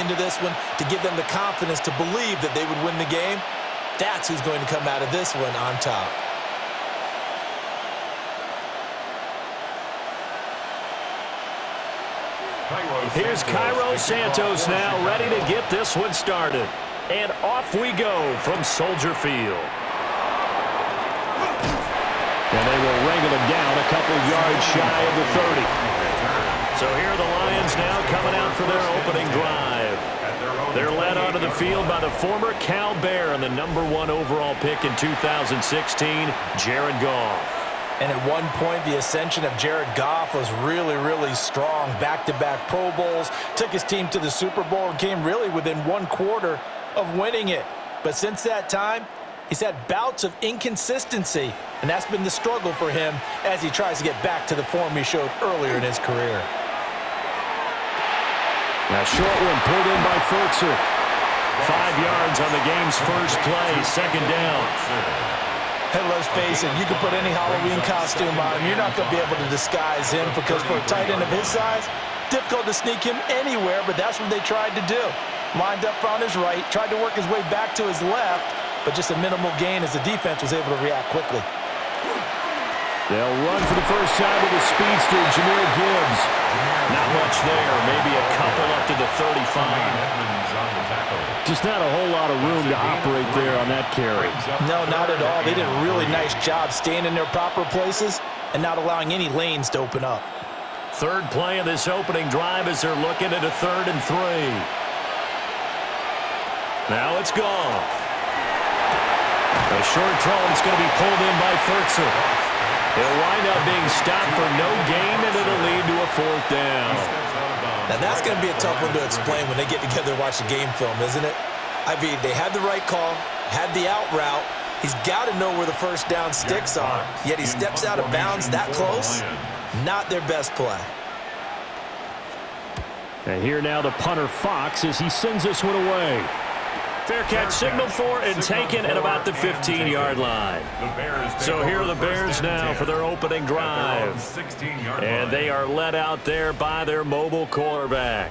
into this one to give them the confidence to believe that they would win the game. That's who's going to come out of this one on top. Here's Cairo Santos now, ready to get this one started. And off we go from Soldier Field. And they will wrangle him down a couple yards shy of the 30. So here are the Lions now coming out for their opening drive. They're led onto the field by the former Cal Bear and the #1 overall pick in 2016, Jared Goff. And at one point, the ascension of Jared Goff was really, really strong. Back-to-back Pro Bowls, took his team to the Super Bowl, and came really within 1 quarter of winning it. But since that time, he's had bouts of inconsistency, and that's been the struggle for him as he tries to get back to the form he showed earlier in his career. Now short one pulled in by Furtzer. 5 yards on the game's first play, second down. Hey, let's face it, you can put any Halloween costume on him. You're not going to be able to disguise him because for a tight end of his size, difficult to sneak him anywhere, but that's what they tried to do. Lined up on his right, tried to work his way back to his left, but just a minimal gain as the defense was able to react quickly. They'll run for the first time with the speedster, Jahmyr Gibbs. Not much there, maybe a couple up to the 35. Just not a whole lot of room to operate there on that carry. No, not at all. They did a really nice job staying in their proper places and not allowing any lanes to open up. Third play of this opening drive as they're looking at a 3rd and 3. Now it's Goff. A short throw, it's going to be pulled in by Furtzer. He'll wind up being stopped for no gain, and it'll lead to a 4th down. Now, that's going to be a tough one to explain when they get together and watch the game film, isn't it? I mean, they had the right call, had the out route. He's got to know where the first down sticks are, yet he steps out of bounds that close. Not their best play. And here now the punter Fox as he sends this one away. Fair catch signaled for and taken at about the 15-yard line. So here are the Bears now for their opening drive. And they are led out there by their mobile quarterback.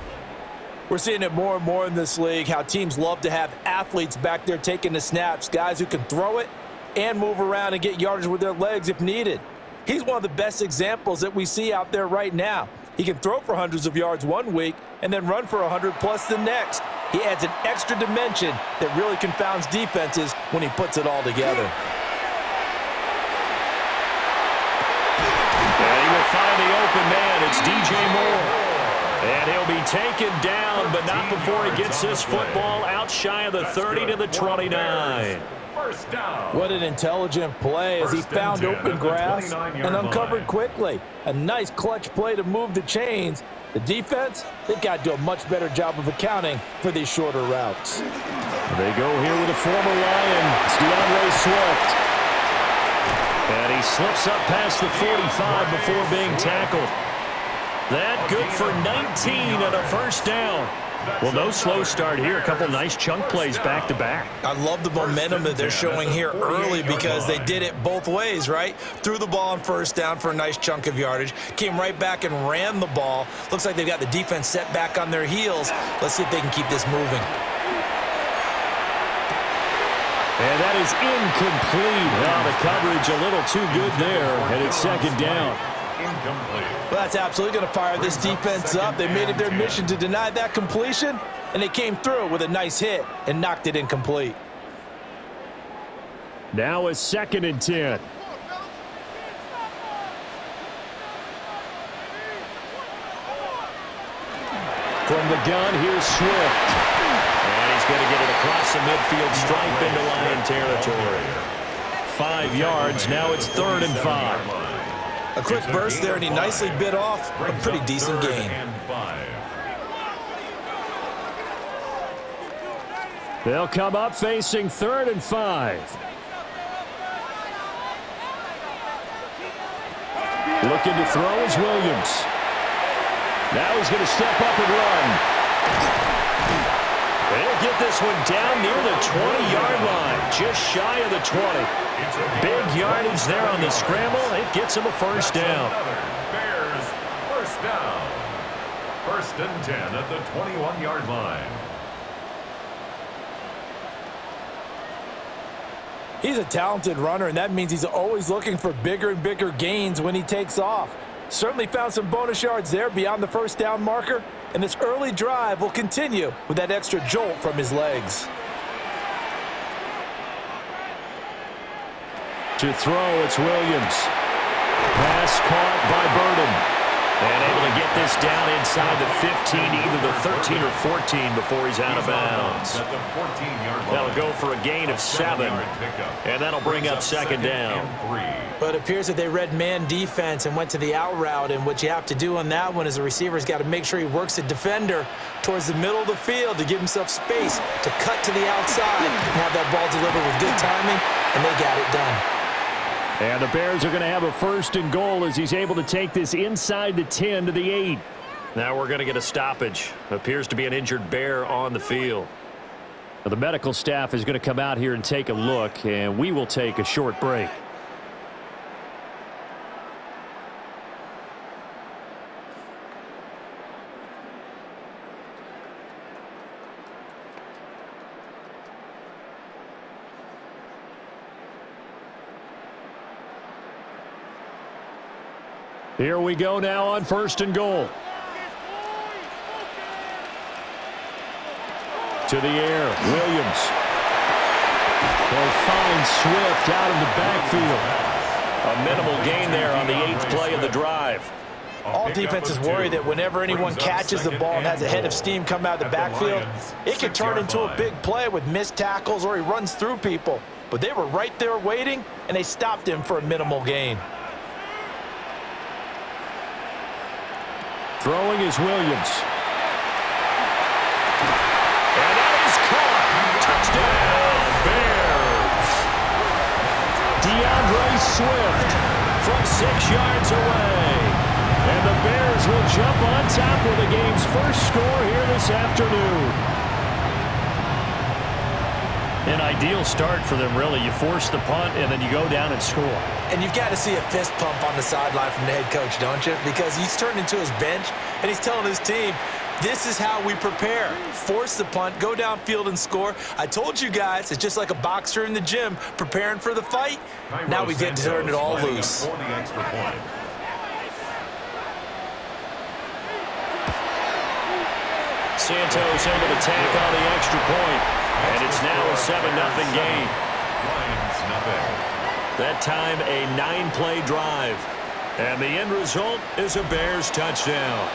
We're seeing it more and more in this league, how teams love to have athletes back there taking the snaps, guys who can throw it and move around and get yardage with their legs if needed. He's one of the best examples that we see out there right now. He can throw for hundreds of yards one week and then run for 100+ the next. He adds an extra dimension that really confounds defenses when he puts it all together. And he will find the open man. It's DJ Moore. And he'll be taken down, but not before he gets this football out shy of the 30 to the 29. What an intelligent play as he found open grass and uncovered quickly. A nice clutch play to move the chains. The defense, they've got to do a much better job of accounting for these shorter routes. They go here with a former Lion. It's DeAndre Swift. And he slips up past the 45 before being tackled. That good for 19 and a first down. Well, no slow start here. A couple nice chunk plays back-to-back. I love the momentum that they're showing here early because they did it both ways, right? Threw the ball on first down for a nice chunk of yardage, came right back and ran the ball. Looks like they've got the defense set back on their heels. Let's see if they can keep this moving. And that is incomplete. Well, the coverage a little too good there, and it's second down. Incomplete. Well, that's absolutely going to fire this defense up. They made it their mission to deny that completion, and they came through with a nice hit and knocked it incomplete. Now a 2nd and 10. From the gun, here's Swift. And he's going to get it across the midfield stripe into Lion territory. 5 yards, now it's 3rd and 5. A quick burst there, and he nicely bit off a pretty decent gain. They'll come up facing 3rd and 5. Looking to throw is Williams. Now he's going to step up and run. They'll get this one down near the 20-yard line, just shy of the 20. Big yardage there on the scramble. It gets him a first down. Bears, first down. 1st and 10 at the 21-yard line. He's a talented runner, and that means he's always looking for bigger and bigger gains when he takes off. Certainly found some bonus yards there beyond the first down marker, and this early drive will continue with that extra jolt from his legs. To throw, it's Williams. Pass caught by Burden. And able to get this down inside the 15, either the 13 or 14 before he's out of bounds. That'll go for a gain of 7, and that'll bring up second down. But it appears that they read man defense and went to the out route, and what you have to do on that one is the receiver's got to make sure he works the defender towards the middle of the field to give himself space to cut to the outside and have that ball delivered with good timing, and they got it done. And the Bears are going to have a 1st and goal as he's able to take this inside the 10 to the 8. Now we're going to get a stoppage. Appears to be an injured Bear on the field. Now the medical staff is going to come out here and take a look, and we will take a short break. Here we go now on 1st and goal. To the air, Williams. They'll find Swift out of the backfield. A minimal gain there on the 8th play of the drive. All defenses worry that whenever anyone catches the ball and has a head of steam come out of the backfield, it can turn into a big play with missed tackles or he runs through people. But they were right there waiting, and they stopped him for a minimal gain. Throwing is Williams. And that is caught. Touchdown, Bears. DeAndre Swift from 6 yards away. And the Bears will jump on top with the game's first score here this afternoon. An ideal start for them, really. You force the punt, and then you go down and score. And you've got to see a fist pump on the sideline from the head coach, don't you? Because he's turned into his bench, and he's telling his team, this is how we prepare. Force the punt, go downfield and score. I told you guys, it's just like a boxer in the gym preparing for the fight. Now we get to turn it all loose. Santos able to tack on the extra point. And it's now a 7-0 game. That time, a 9-play drive. And the end result is a Bears touchdown.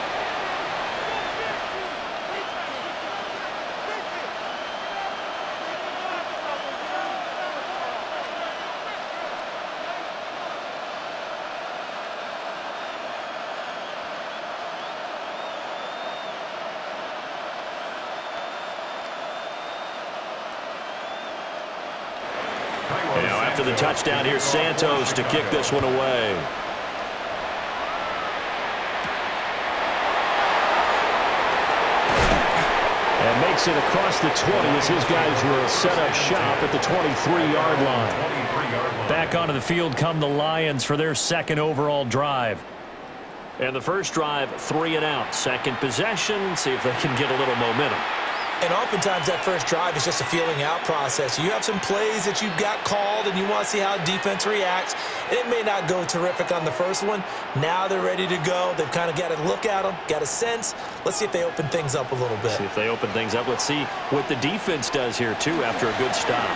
After the touchdown, here's Santos to kick this one away. And makes it across the 20 as his guys will set up shop at the 23-yard line. Back onto the field come the Lions for their 2nd overall drive. And the first drive, 3 and out. Second possession, see if they can get a little momentum. And oftentimes that first drive is just a feeling out process. You have some plays that you've got called and you want to see how defense reacts. And it may not go terrific on the first one. Now they're ready to go. They've kind of got to look at them, got a sense. Let's see if they open things up a little bit. See if they open things up. Let's see what the defense does here, too, after a good stop.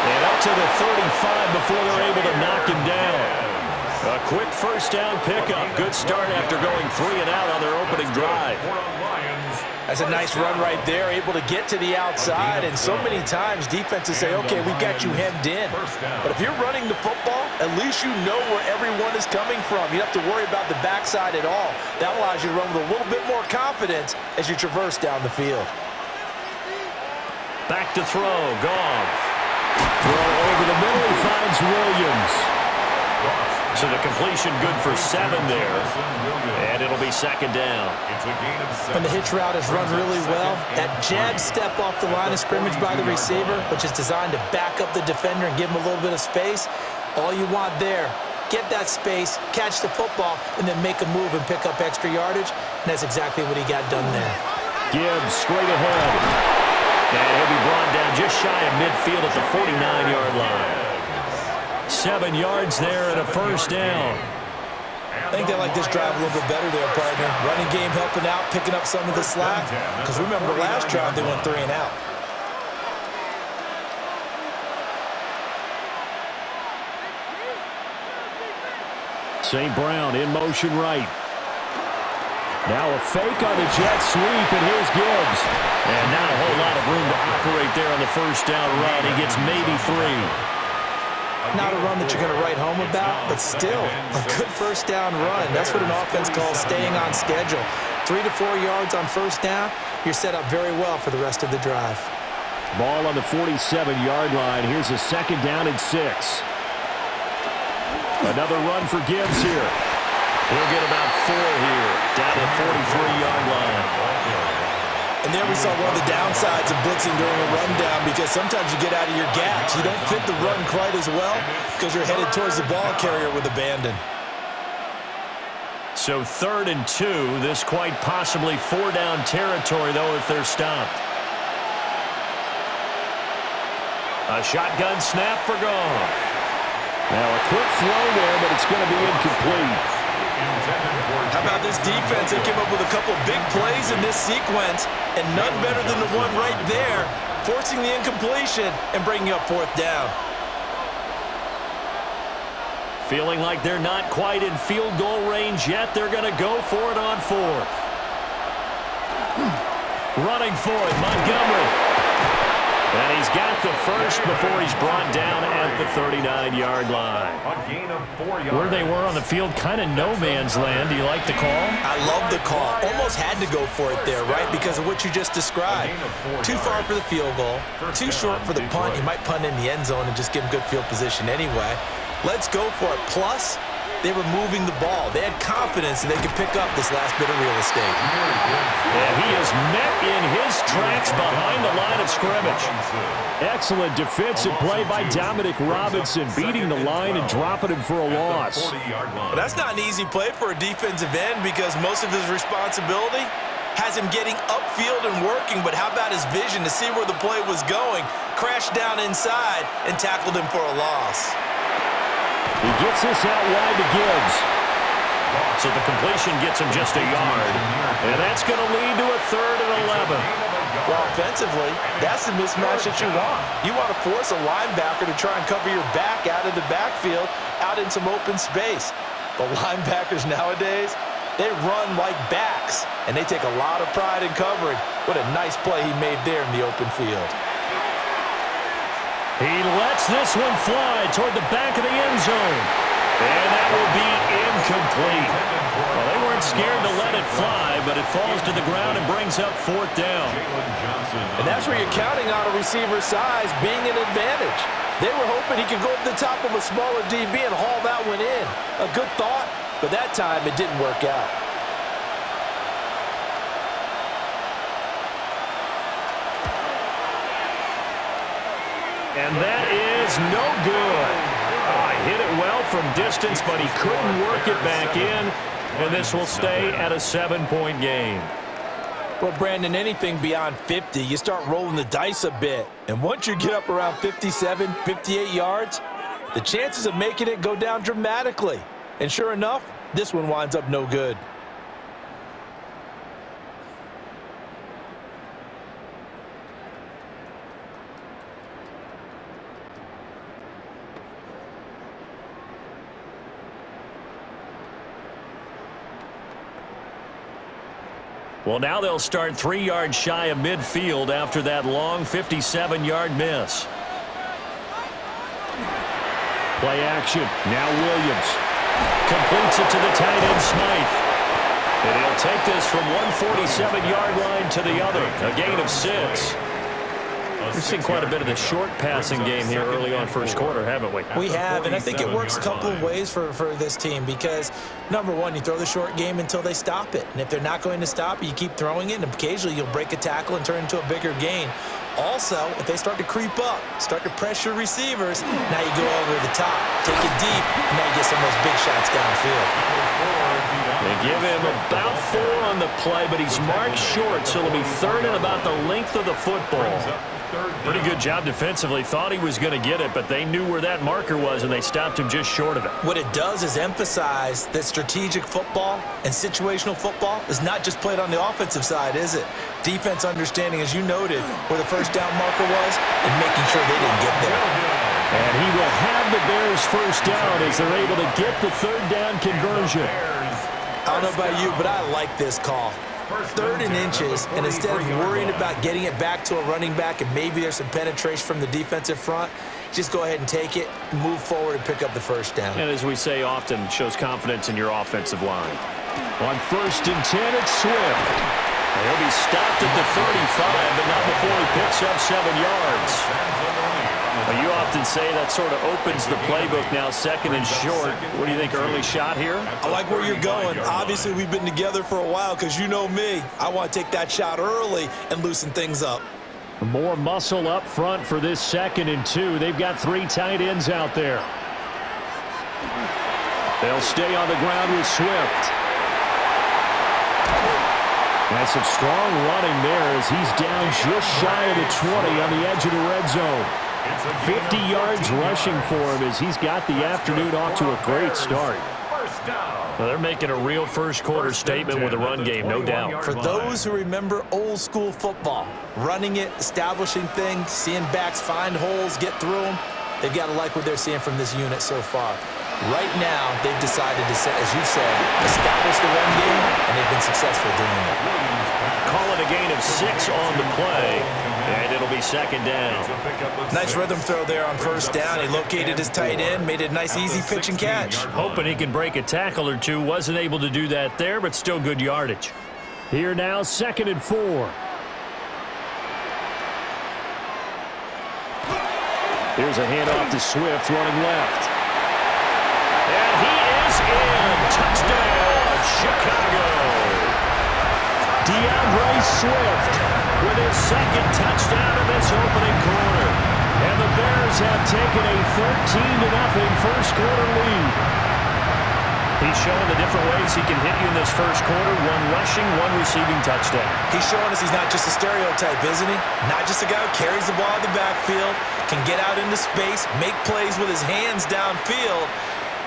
And up to the 35 before they're able to knock him down. A quick first down pickup. Good start after going 3 and out on their opening drive. That's a nice run right there, able to get to the outside. And so many times defenses say, okay, we got you hemmed in. But if you're running the football, at least you know where everyone is coming from. You don't have to worry about the backside at all. That allows you to run with a little bit more confidence as you traverse down the field. Back to throw, Goff. Throw over the middle, he finds Williams. So the completion good for 7 there. And it'll be 2nd down. When the hitch route is run really well, that jab step off the line of scrimmage by the receiver, which is designed to back up the defender and give him a little bit of space, all you want there, get that space, catch the football, and then make a move and pick up extra yardage. And that's exactly what he got done there. Gibbs straight ahead. And he'll be brought down just shy of midfield at the 49-yard line. 7 yards there and a first down. I think they like this drive a little bit better there, partner. Running game helping out, picking up some of the slack. Because remember, the last drive they went 3 and out. St. Brown in motion right. Now a fake on the jet sweep, and here's Gibbs. And not a whole lot of room to operate there on the first down run. He gets maybe 3. Not a run that you're going to write home about, but still a good first down run. That's what an offense calls staying on schedule. 3 to 4 yards on first down, you're set up very well for the rest of the drive. Ball on the 47-yard line. Here's a 2nd down and 6. Another run for Gibbs here. He'll get about 4 here, down to the 43-yard line. And there we saw one of the downsides of blitzing during a rundown, because sometimes you get out of your gaps. You don't fit the run quite as well because you're headed towards the ball carrier with abandon. So 3rd and 2. This quite possibly 4-down territory, though, if they're stopped. A shotgun snap for Goff. Now a quick throw there, but it's going to be incomplete. How about this defense? They came up with a couple big plays in this sequence, and none better than the one right there, forcing the incompletion and bringing up 4th down. Feeling like they're not quite in field goal range yet. They're going to go for it on 4th. Running for it, Montgomery. And he's got the first before he's brought down at the 39-yard line. A gain of 4 yards. Where they were on the field, kind of no man's land. Do you like the call? I love the call. Almost had to go for it there, right, because of what you just described. Too far for the field goal, too short for the punt. You might punt in the end zone and just give them good field position anyway. Let's go for it. Plus, they were moving the ball. They had confidence that they could pick up this last bit of real estate. And he is met in his tracks behind the line of scrimmage. Excellent defensive play by Dominic Robinson, beating the line and dropping him for a loss. But that's not an easy play for a defensive end, because most of his responsibility has him getting upfield and working. But how about his vision to see where the play was going, crashed down inside, and tackled him for a loss. He gets this out wide to Gibbs. So the completion gets him just a yard. And that's going to lead to a 3rd and 11. Well, offensively, that's the mismatch that you want. You want to force a linebacker to try and cover your back out of the backfield, out in some open space. But linebackers nowadays, they run like backs, and they take a lot of pride in covering. What a nice play he made there in the open field. He lets this one fly toward the back of the end zone. And that will be incomplete. Well, they weren't scared to let it fly, but it falls to the ground and brings up 4th down. And that's where you're counting on a receiver's size being an advantage. They were hoping he could go over the top of a smaller DB and haul that one in. A good thought, but that time it didn't work out. And that is no good. Hit it well from distance, but he couldn't work it back in. And this will stay at a 7-point game. Well, Brandon, anything beyond 50, you start rolling the dice a bit. And once you get up around 57, 58 yards, the chances of making it go down dramatically. And sure enough, this one winds up no good. Well, now they'll start 3 yards shy of midfield after that long 57-yard miss. Play action. Now Williams completes it to the tight end Smythe. And he'll take this from one 47-yard line to the other. A gain of 6. We've seen quite a bit of the short passing game here early on first quarter, haven't we? We have, and I think it works a couple of ways for this team because, number one, you throw the short game until they stop it. And if they're not going to stop it, you keep throwing it, and occasionally you'll break a tackle and turn into a bigger gain. Also, if they start to creep up, start to pressure receivers, now you go over the top, take it deep, and now you get some of those big shots downfield. They give him about 4 on the play, but he's marked short, so it'll be 3rd and about the length of the football. Pretty good job defensively. Thought he was going to get it, but they knew where that marker was, and they stopped him just short of it. What it does is emphasize that strategic football and situational football is not just played on the offensive side, is it? Defense understanding, as you noted, where the first down marker was and making sure they didn't get there. And he will have the Bears first down as they're able to get the 3rd down conversion. I don't know about you, but I like this call. 3rd and inches, and instead of worrying about getting it back to a running back and maybe there's some penetration from the defensive front, just go ahead and take it, move forward, and pick up the first down. And as we say often, shows confidence in your offensive line. On 1st and 10, it's Swift. He'll be stopped at the 35, but not before he picks up 7 yards. Well, you often say that sort of opens the playbook now, 2nd and short. What do you think, early shot here? I like where you're going. Obviously, we've been together for a while because you know me. I want to take that shot early and loosen things up. More muscle up front for this 2nd and 2. They've got 3 tight ends out there. They'll stay on the ground with Swift. That's some strong running there as he's down just shy of the 20 on the edge of the red zone. 50 yards rushing for him as he's got the afternoon off to a great start. Well, they're making a real first-quarter statement with a run game, no doubt. For those who remember old-school football, running it, establishing things, seeing backs find holes, get through them, they've got to like what they're seeing from this unit so far. Right now, they've decided to, as you said, establish the run game, and they've been successful doing it. Call it a gain of 6 on the play, and it'll be 2nd down. Nice rhythm throw there on 1st down. He located his tight end, made it a nice, easy pitch and catch. Hoping he can break a tackle or two. Wasn't able to do that there, but still good yardage. Here now, 2nd and 4. Here's a handoff to Swift running left. And he is in. Touchdown, Chicago. DeAndre Swift with his 2nd touchdown in this opening quarter. And the Bears have taken a 13-0 first-quarter lead. He's showing the different ways he can hit you in this first quarter. 1 rushing, 1 receiving touchdown. He's showing us he's not just a stereotype, isn't he? Not just a guy who carries the ball in the backfield, can get out into space, make plays with his hands downfield.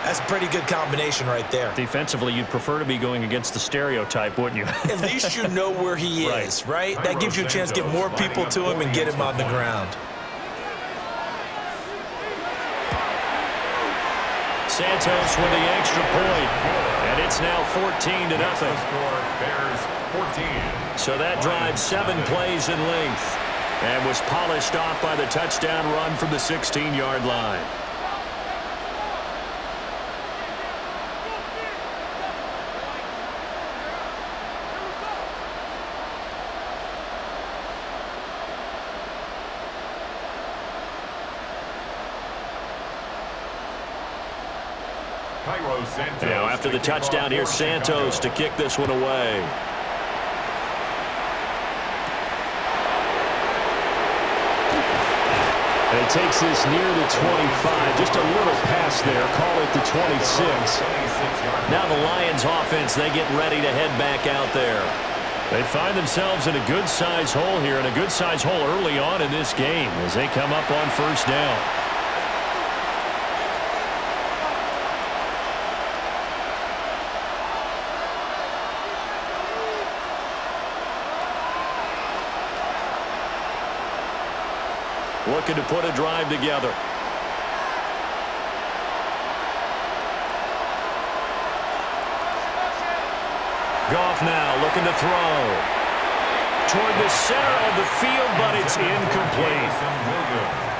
That's a pretty good combination right there. Defensively, you'd prefer to be going against the stereotype, wouldn't you? At least you know where he is, right? That gives you a chance to get more people to him and get him on the ground. Santos with the extra point, and it's now 14-0. So that drives 7 plays in length and was polished off by the touchdown run from the 16-yard line. Now after the touchdown, here's Santos to kick this one away. And it takes this near the 25, just a little past there, call it the 26. Now the Lions offense, they get ready to head back out there. They find themselves in a good-sized hole here, and a good-sized hole early on in this game as they come up on 1st down. Looking to put a drive together. Goff now looking to throw. Toward the center of the field, but it's incomplete.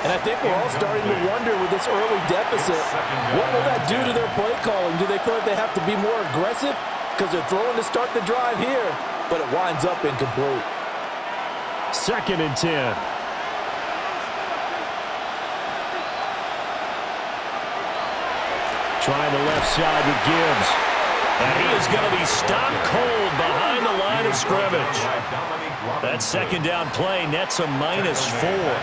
And I think we're all starting to wonder with this early deficit, what will that do to their play calling? Do they feel like they have to be more aggressive because they're throwing to start the drive here, but it winds up incomplete. 2nd and 10. Trying the left side with Gibbs. And he is going to be stopped cold behind the line of scrimmage. That second down play nets a -4.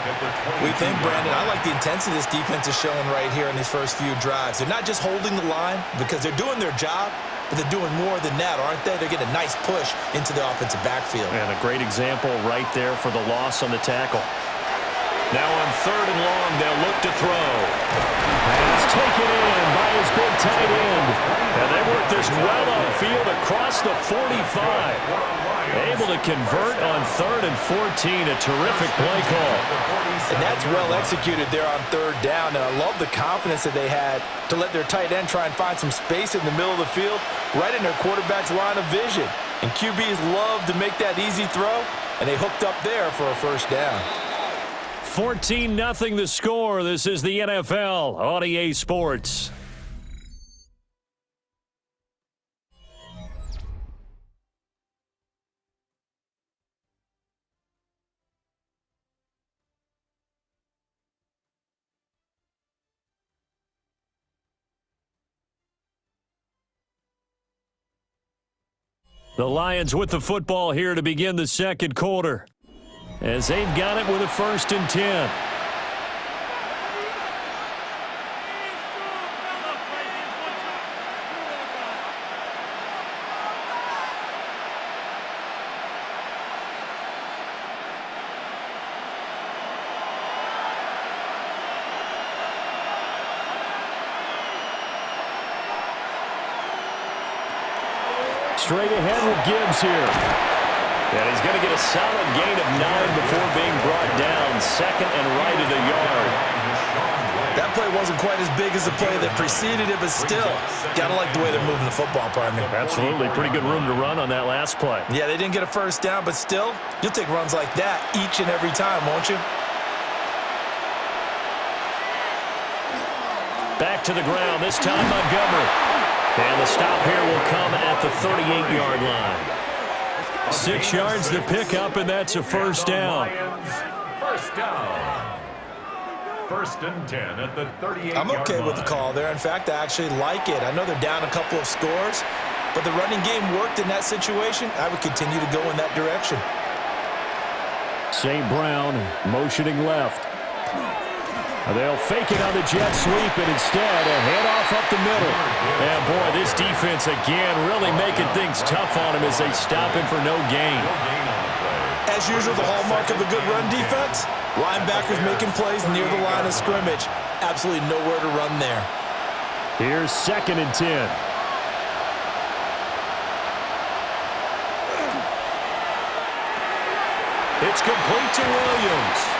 We think, Brandon, I like the intensity this defense is showing right here in these first few drives. They're not just holding the line because they're doing their job, but they're doing more than that, aren't they? They're getting a nice push into the offensive backfield. And a great example right there for the loss on the tackle. Now on 3rd and long, they'll look to throw. Pass taken in by his big tight end. And they work this well upfield across the 45. Able to convert on 3rd and 14. A terrific play call. And that's well executed there on 3rd down. And I love the confidence that they had to let their tight end try and find some space in the middle of the field, right in their quarterback's line of vision. And QBs love to make that easy throw, and they hooked up there for a first down. 14-0 the score. This is the NFL on EA Sports. The Lions with the football here to begin the second quarter, as they've got it with a 1st and 10. Straight ahead with Gibbs here. And he's going to get a solid gain of 9 before being brought down. 2nd and right at a yard. That play wasn't quite as big as the play that preceded it, but still, got to like the way they're moving the football, partner. Absolutely. Pretty good room to run on that last play. Yeah, they didn't get a first down, but still, you'll take runs like that each and every time, won't you? Back to the ground, this time Montgomery. And the stop here will come at the 38-yard line. 6 yards to pick up, and that's a first down. First down. 1st and 10 at the 38-yard line. I'm okay with the call there. In fact, I actually like it. I know they're down a couple of scores, but the running game worked in that situation. I would continue to go in that direction. St. Brown motioning left. They'll fake it on the jet sweep, and instead a handoff up the middle. And boy, this defense again really making things tough on him as they stop him for no gain. As usual, the hallmark of a good run defense, linebackers making plays near the line of scrimmage. Absolutely nowhere to run there. Here's 2nd and 10. It's complete to Williams.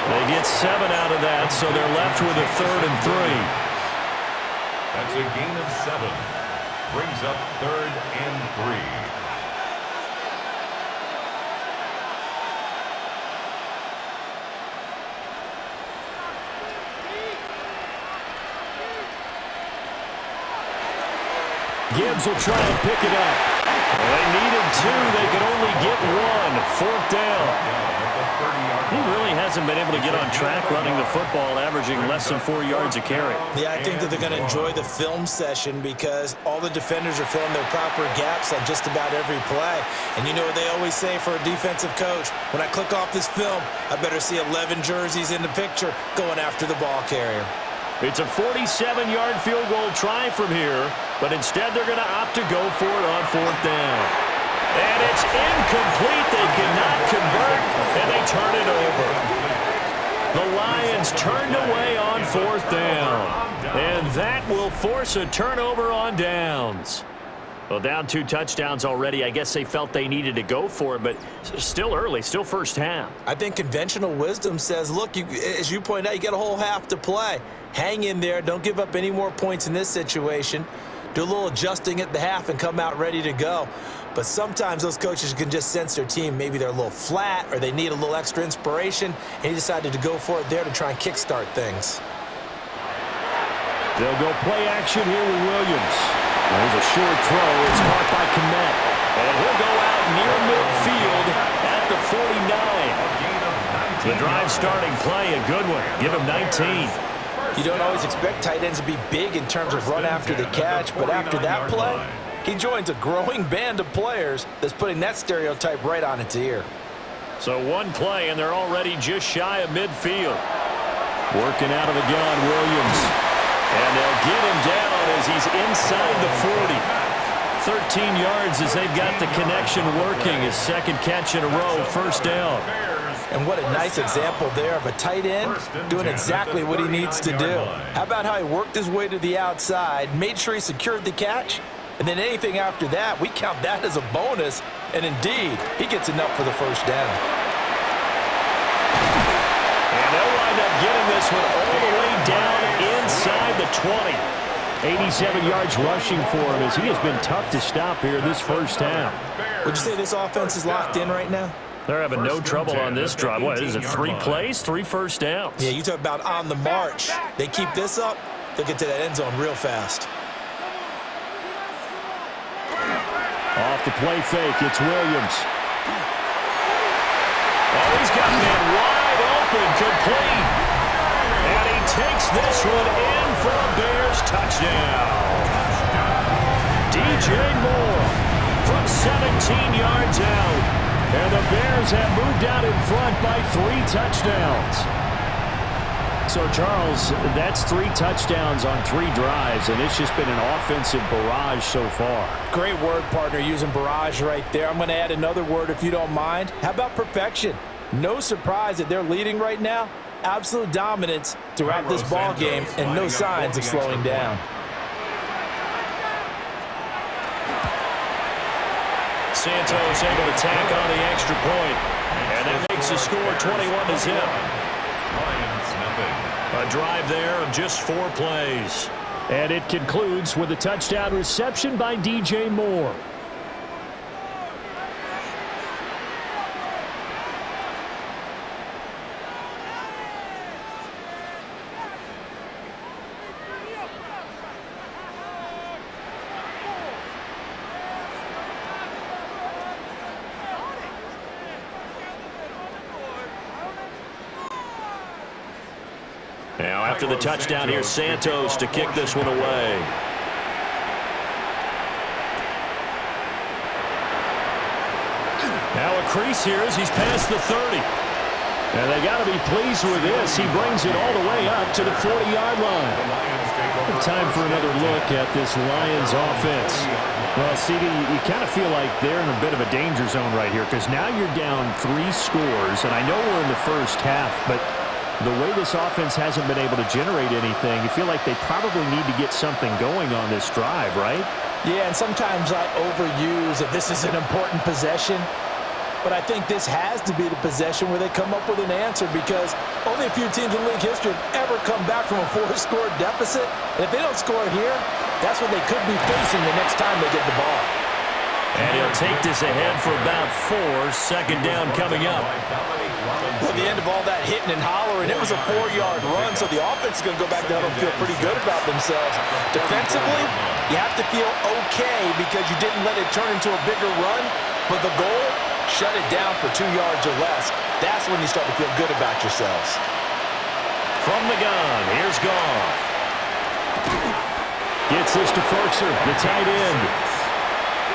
They get 7 out of that, so they're left with a 3rd and 3. That's a gain of 7. Brings up 3rd and 3. Gibbs will try to pick it up. Well, they needed 2. They could only get 1. 4th down. He really hasn't been able to get on track running the football, averaging less than 4 yards a carry. Yeah, I think that they're going to enjoy the film session because all the defenders are filling their proper gaps on just about every play. And you know what they always say for a defensive coach? When I click off this film, I better see 11 jerseys in the picture going after the ball carrier. It's a 47-yard field goal try from here, but instead they're going to opt to go for it on 4th down. And it's incomplete. They cannot convert, and they turn it over. The Lions turned away on 4th down, and that will force a turnover on downs. Well, down 2 touchdowns already. I guess they felt they needed to go for it, but still early, still first half. I think conventional wisdom says, look, as you point out, you got a whole half to play. Hang in there. Don't give up any more points in this situation. Do a little adjusting at the half and come out ready to go. But sometimes those coaches can just sense their team. Maybe they're a little flat or they need a little extra inspiration, and he decided to go for it there to try and kickstart things. They'll go play action here with Williams. There's a short throw. It's caught by Kmet. And he'll go out near midfield at the 49. The drive starting play, a good one. Give him 19. You don't always expect tight ends to be big in terms of run after the catch, but after that play, he joins a growing band of players that's putting that stereotype right on its ear. So one play, and they're already just shy of midfield. Working out of the gun, Williams. And they'll get him down as he's inside the 40. 13 yards as they've got the connection working. His second catch in a row, first down. And what a nice example there of a tight end doing exactly what he needs to do. How about how he worked his way to the outside, made sure he secured the catch, and then anything after that, we count that as a bonus. And indeed, he gets enough for the first down. And they'll wind up getting this one all the way down inside the 20. 87 yards rushing for him as he has been tough to stop here this first half. Would you say this offense is locked in right now? They're having no trouble on this drive. What is it, 3 plays, 3 first downs? Yeah, you talk about on the march. They keep this up, they'll get to that end zone real fast. Off the play fake, it's Williams. Oh, he's got man wide open, complete. And he takes this one in for a Bears touchdown. DJ Moore from 17 yards out. And the Bears have moved out in front by 3 touchdowns. So, Charles, that's 3 touchdowns on 3 drives, and it's just been an offensive barrage so far. Great word, partner, using barrage right there. I'm going to add another word if you don't mind. How about perfection? No surprise that they're leading right now. Absolute dominance throughout this ball game and no signs of slowing down. Santos able to tack on the extra point, and that makes the score 21-0. A drive there of just 4 plays. And it concludes with a touchdown reception by DJ Moore. Now, after the touchdown, here's Santos to kick this one away. Now a crease here as he's past the 30. And they got to be pleased with this. He brings it all the way up to the 40-yard line. Time for another look at this Lions offense. Well, CD, you kind of feel like they're in a bit of a danger zone right here because now you're down 3 scores, and I know we're in the first half, but the way this offense hasn't been able to generate anything, you feel like they probably need to get something going on this drive, right? Yeah, and sometimes I overuse that this is an important possession, but I think this has to be the possession where they come up with an answer because only a few teams in league history have ever come back from a 4-score deficit. And if they don't score here, that's what they could be facing the next time they get the ball. And he'll take this ahead for about 4. Second down coming up. At the end of all that hitting and hollering, it was a 4-yard run, so the offense is going to go back down and feel pretty good about themselves. Defensively, you have to feel okay because you didn't let it turn into a bigger run, but the goal, shut it down for 2 yards or less. That's when you start to feel good about yourselves. From the gun, here's Goff. Gets this to Ferguson, the tight end.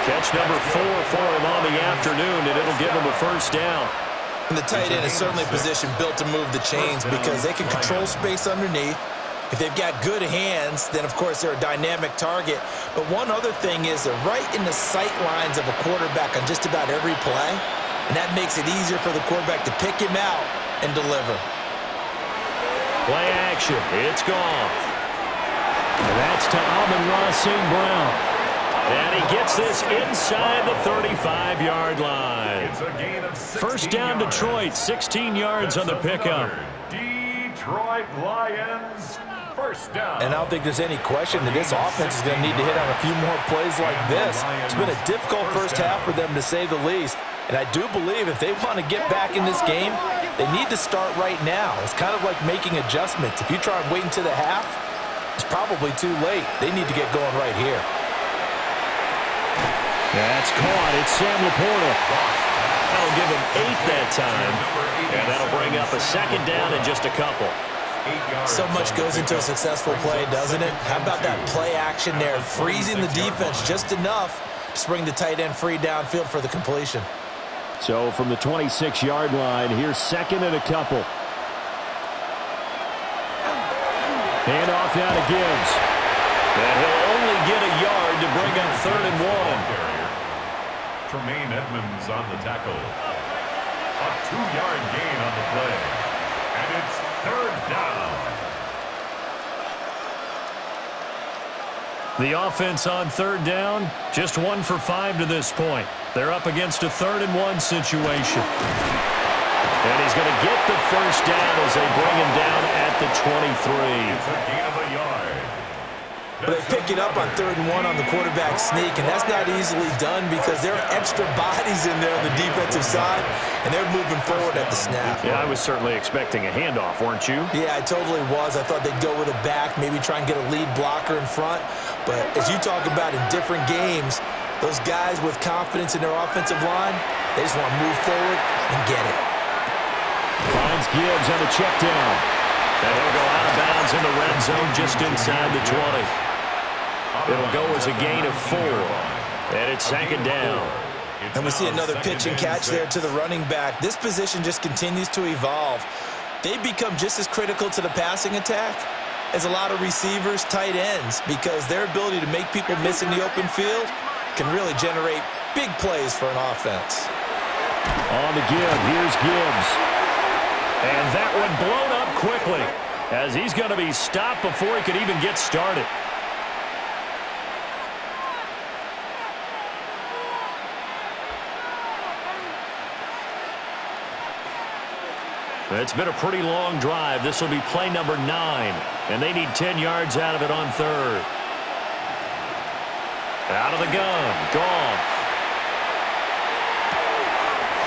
Catch number 4 for him on the afternoon, and it'll give him a first down. And the tight end is certainly a position built to move the chains because they can control space underneath. If they've got good hands, then, of course, they're a dynamic target. But one other thing is they're right in the sight lines of a quarterback on just about every play, and that makes it easier for the quarterback to pick him out and deliver. Play action. It's Goff. And that's to Amon-Ra St. Brown. And he gets this inside the 35-yard line. First down, Detroit, 16 yards on the pickup. Detroit Lions, first down. And I don't think there's any question that this offense is going to need to hit on a few more plays like this. It's been a difficult first half for them, to say the least. And I do believe if they want to get back in this game, they need to start right now. It's kind of like making adjustments. If you try and wait until the half, it's probably too late. They need to get going right here. That's caught. It's Sam Laporta. That'll give him 8 that time. And that'll bring up a second down in just a couple. So much goes into a successful play, doesn't it? How about that play action there, freezing the defense just enough to bring the tight end free downfield for the completion. So from the 26-yard line, here's second and a couple. Hand off now to Gibbs. And he'll only get a yard to bring up 3rd and 1. Tremaine Edmonds on the tackle. A 2-yard gain on the play. And it's 3rd down. The offense on 3rd down, just 1 for 5 to this point. They're up against a 3rd and 1 situation. And he's going to get the first down as they bring him down at the 23. It's a gain of a yard. But they pick it up on 3rd and 1 on the quarterback sneak, and that's not easily done because there are extra bodies in there on the defensive side, and they're moving forward at the snap. Yeah, I was certainly expecting a handoff, weren't you? Yeah, I totally was. I thought they'd go with a back, maybe try and get a lead blocker in front. But as you talk about in different games, those guys with confidence in their offensive line, they just want to move forward and get it. Finds Gibbs on the check down. And he'll go out of bounds in the red zone just inside the 20. It'll go as a gain of 4. And it's 2nd down. And we see another pitch and catch there to the running back. This position just continues to evolve. They become just as critical to the passing attack as a lot of receivers, tight ends, because their ability to make people miss in the open field can really generate big plays for an offense. On the give, here's Gibbs. And that one blown up quickly as he's going to be stopped before he could even get started. It's been a pretty long drive. This will be play number 9, and they need 10 yards out of it on 3rd. Out of the gun, Goff.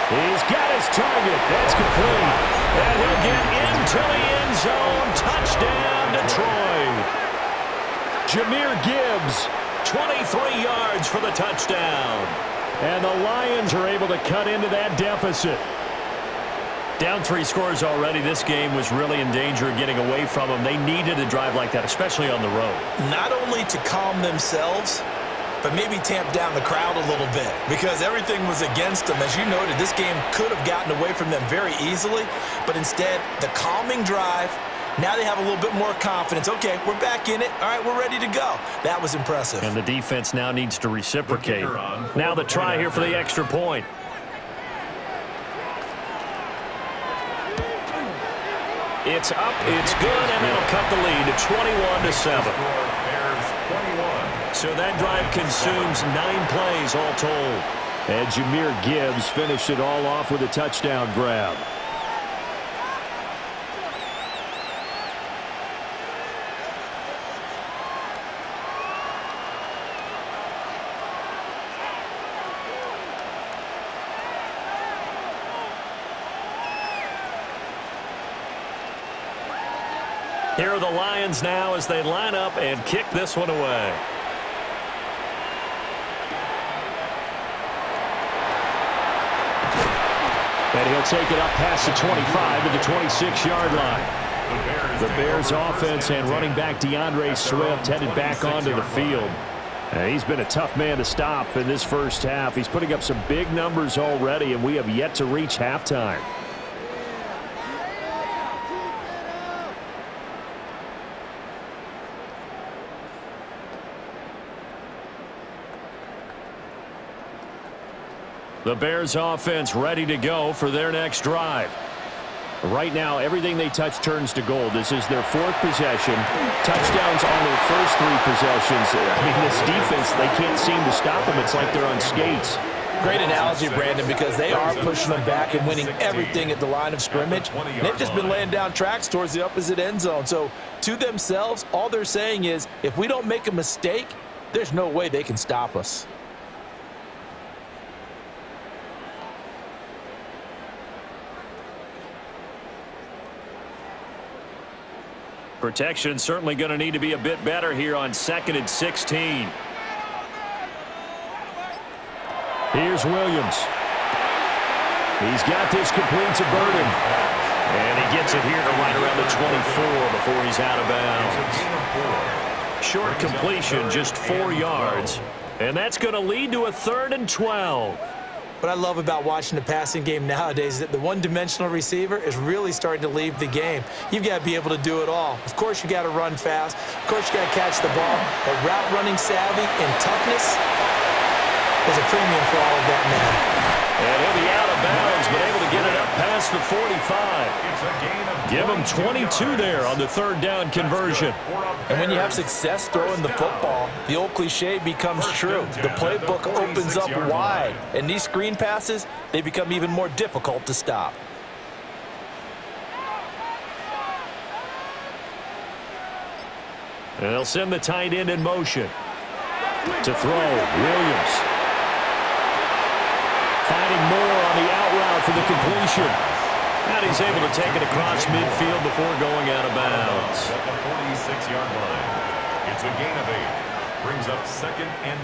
He's got his target. That's complete. And he'll get into the end zone. Touchdown, Detroit. Jahmyr Gibbs, 23 yards for the touchdown. And the Lions are able to cut into that deficit. Down 3 scores already. This game was really in danger of getting away from them. They needed a drive like that, especially on the road. Not only to calm themselves, but maybe tamp down the crowd a little bit because everything was against them. As you noted, this game could have gotten away from them very easily, but instead, the calming drive, now they have a little bit more confidence. Okay, we're back in it. All right, we're ready to go. That was impressive. And the defense now needs to reciprocate. Now the try here for the extra point. It's up, it's good, and that'll cut the lead to 21-7. So that drive consumes 9 plays all told. And Jahmyr Gibbs finished it all off with a touchdown grab. Here are the Lions now as they line up and kick this one away. And he'll take it up past the 25 to the 26-yard line. The Bears offense and running back DeAndre Swift headed back onto the field. And he's been a tough man to stop in this first half. He's putting up some big numbers already, and we have yet to reach halftime. The Bears offense ready to go for their next drive. Right now, everything they touch turns to gold. This is their 4th possession. Touchdowns on their first 3 possessions. I mean, this defense, they can't seem to stop them. It's like they're on skates. Great analogy, Brandon, because they are pushing them back and winning everything at the line of scrimmage. They've just been laying down tracks towards the opposite end zone. So to themselves, all they're saying is, if we don't make a mistake, there's no way they can stop us. Protection certainly going to need to be a bit better here on 2nd and 16. Here's Williams. He's got this complete to Burden. And he gets it here to right around the 24 before he's out of bounds. Short completion, just 4 yards. And that's going to lead to a 3rd and 12. What I love about watching the passing game nowadays is that the one-dimensional receiver is really starting to leave the game. You've got to be able to do it all. Of course, you got to run fast. Of course, you got to catch the ball. But route running savvy and toughness is a premium for all of that now. And he'll be out of bounds, but able to get it up past the 45. Give him 22 there on the 3rd down conversion. And when you have success throwing the football, the old cliche becomes true. The playbook opens up wide. And these screen passes, they become even more difficult to stop. And they'll send the tight end in motion. To throw, Williams. Finding more on the out route for the completion. And he's able to take it across midfield before going out of bounds. At the 46-yard line. It's a gain of 8. Brings up 2nd and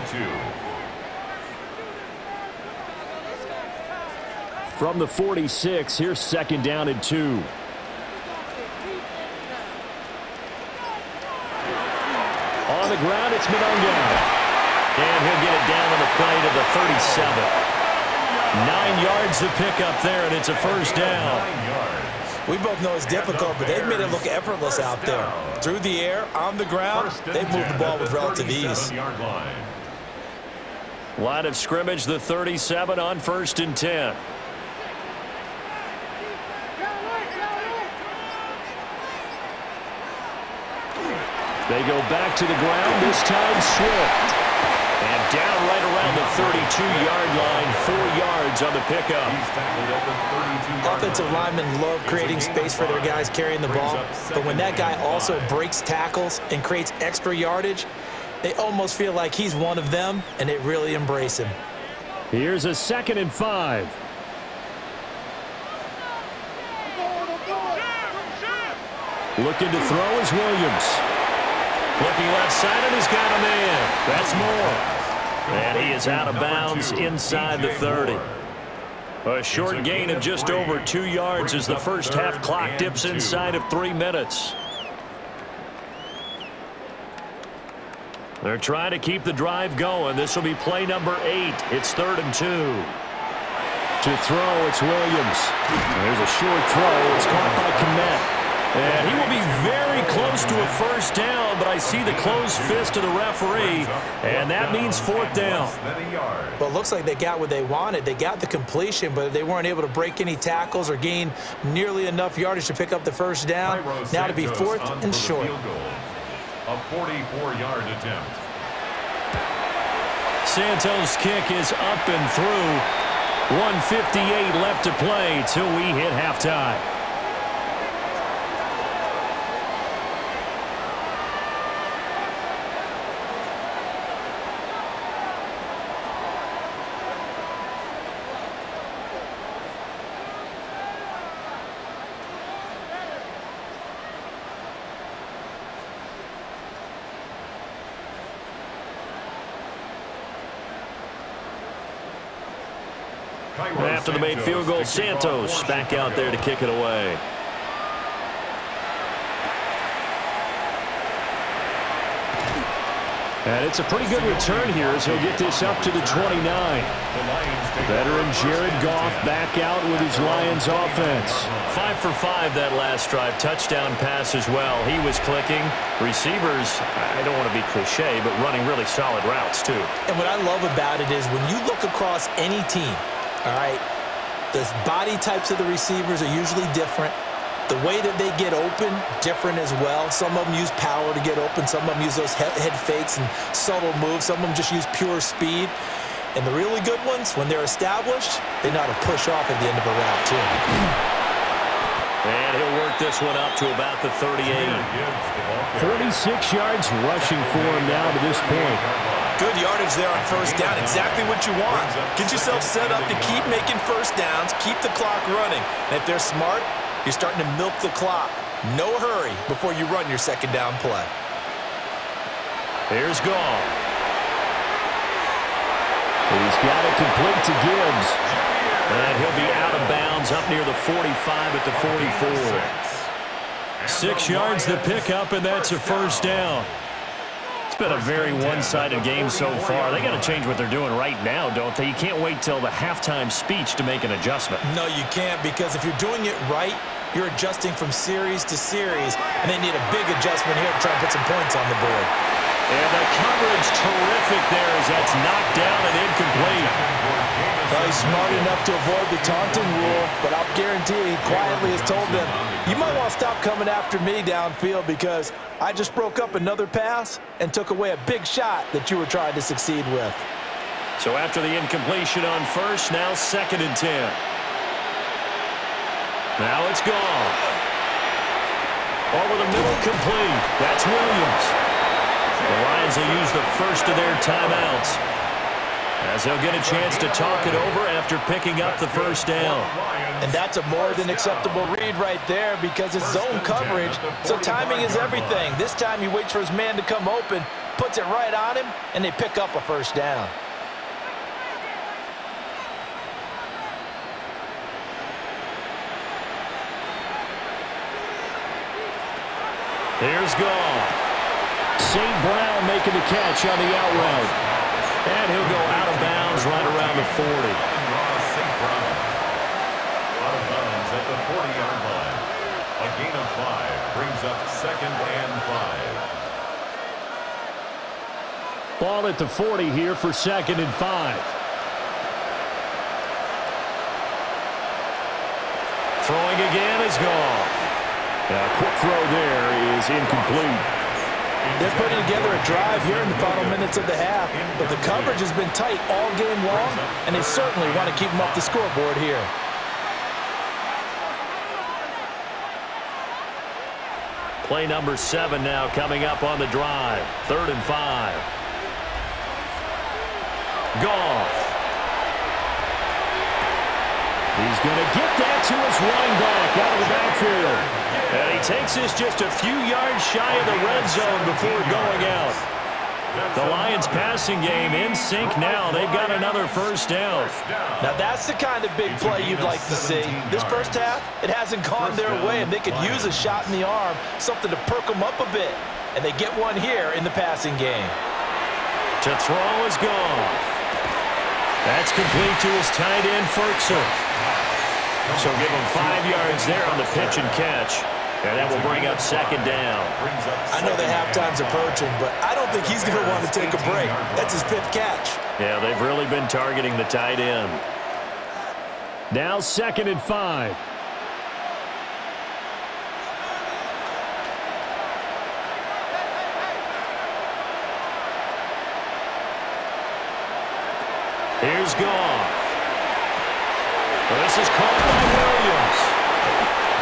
2. From the 46, here's 2nd down and 2. On the ground, it's Mononga. And he'll get it down on the play to the 37. 9 yards to pick up there, and it's a 1st down. We both know it's difficult, but they've made it look effortless out there. Through the air, on the ground, they've moved the ball with relative ease. Line of scrimmage, the 37 on 1st and 10. They go back to the ground, this time Swift. And down right around the 32-yard line, 4 yards on the pickup. Offensive linemen love creating space for their guys carrying the ball, but when that guy also breaks tackles and creates extra yardage, they almost feel like he's one of them, and they really embrace him. Here's a 2nd and 5. Looking to throw is Williams. Looking left side, and he's got a man. That's Moore. And he is out of bounds inside the 30. A short gain of just over 2 yards as the first half clock dips inside of 3 minutes. They're trying to keep the drive going. This will be play number 8. It's 3rd and 2. To throw, it's Williams. There's a short throw. It's caught by Kmet. And he will be very close to a 1st down, but I see the closed fist of the referee, and that means 4th down. Well, it looks like they got what they wanted. They got the completion, but they weren't able to break any tackles or gain nearly enough yardage to pick up the 1st down. Now to be 4th and short. A 44-yard attempt. Santos' kick is up and through. 1:58 left to play till we hit halftime. After the made field goal, Santos back out there to kick it away. And it's a pretty good return here as he'll get this up to the 29. Veteran Jared Goff back out with his Lions offense. 5 for 5 that last drive. Touchdown pass as well. He was clicking. Receivers, I don't want to be cliche, but running really solid routes too. And what I love about it is when you look across any team, all right, the body types of the receivers are usually different. The way that they get open, different as well. Some of them use power to get open. Some of them use those head fakes and subtle moves. Some of them just use pure speed. And the really good ones, when they're established, they know how to push off at the end of a route, too. And he'll work this one up to about the 38. 36 yards rushing for him now to this point. Good yardage there on 1st down. Exactly what you want. Get yourself set up to keep making 1st downs, keep the clock running. And if they're smart, you're starting to milk the clock. No hurry before you run your 2nd down play. Here's Goff. He's got it complete to Gibbs. And he'll be out of bounds downs up near the 45 at the 44. 6 yards to pick up, and that's a first down. It's been a very one-sided game so far. They got to change what they're doing right now, don't they? You can't wait till the halftime speech to make an adjustment. No, you can't, because if you're doing it right, you're adjusting from series to series, and they need a big adjustment here to try and put some points on the board. And the coverage terrific there as that's knocked down and incomplete. Well, he's smart enough to avoid the taunting rule, but I'll guarantee he quietly has told them, you might want to stop coming after me downfield because I just broke up another pass and took away a big shot that you were trying to succeed with. So after the incompletion on first, now 2nd and 10. Now it's gone. Over the middle, complete. That's Williams. The Lions will use the first of their timeouts as they'll get a chance to talk it over after picking up the first down. And that's a more than acceptable read right there because it's zone coverage, so timing is everything. This time he waits for his man to come open, puts it right on him, and they pick up a first down. Here's Goff. St. Brown making the catch on the out route. And he'll go out of bounds right around the 40. St. Brown. Out of bounds at the 40-yard line. A gain of 5 brings up 2nd and 5. Ball at the 40 here for 2nd and 5. Throwing again is Goff. A quick throw there is incomplete. They're putting together a drive here in the final minutes of the half, but the coverage has been tight all game long, and they certainly want to keep them off the scoreboard here. Play number 7 now coming up on the drive. 3rd and 5. Goff. He's going to get that to his running back out of the backfield. And he takes this just a few yards shy of the red zone before going out. The Lions passing game in sync now. They've got another first down. Now that's the kind of big play you'd like to see. This first half, it hasn't gone their way, and they could use a shot in the arm, something to perk them up a bit. And they get one here in the passing game. To throw is Goff. That's complete to his tight end, Ferkser. So give him 5 yards there on the pitch and catch. And that will bring up 2nd down. I know the halftime's approaching, but I don't think he's going to want to take a break. That's his 5th catch. Yeah, they've really been targeting the tight end. Now 2nd and 5. Here's Goff. This is caught by Williams.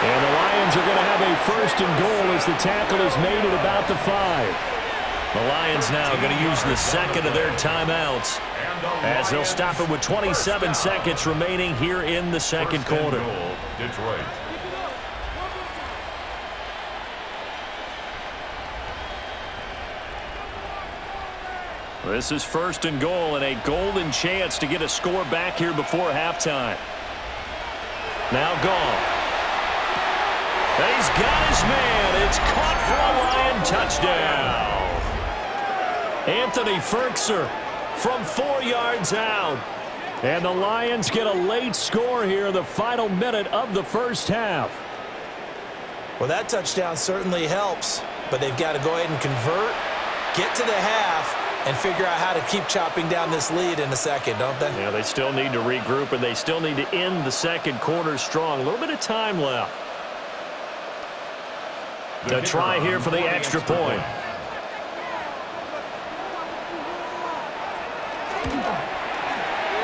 And the Lions are going to have a 1st and goal as the tackle is made at about the 5. The Lions now going to use the 2nd of their timeouts as they'll stop it with 27 seconds remaining here in the 2nd quarter. Detroit. This is 1st and goal and a golden chance to get a score back here before halftime. Now Goff. And he's got his man. It's caught for a Lion touchdown. Anthony Ferkser from 4 yards out. And the Lions get a late score here in the final minute of the first half. Well, that touchdown certainly helps, but they've got to go ahead and convert, get to the half, and figure out how to keep chopping down this lead in the second, don't they? Yeah, they still need to regroup, and they still need to end the 2nd quarter strong. A little bit of time left. To try here for the extra point.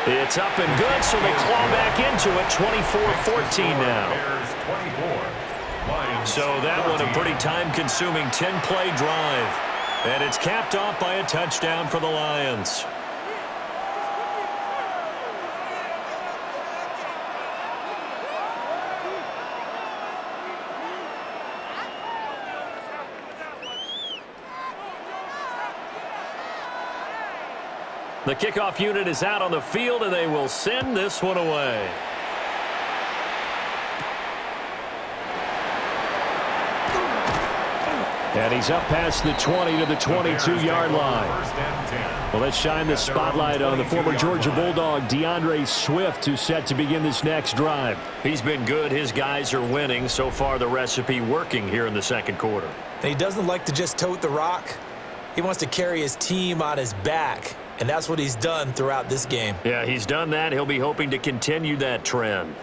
It's up and good, so they claw back into it. 24-14 now. So that one a pretty time-consuming 10-play drive. And it's capped off by a touchdown for the Lions. The kickoff unit is out on the field, and they will send this one away. And he's up past the 20 to the 22-yard line. Well, let's shine the spotlight on the former Georgia Bulldog, DeAndre Swift, who's set to begin this next drive. He's been good. His guys are winning. So far, the recipe working here in the second quarter. And he doesn't like to just tote the rock. He wants to carry his team on his back, and that's what he's done throughout this game. Yeah, he's done that. He'll be hoping to continue that trend.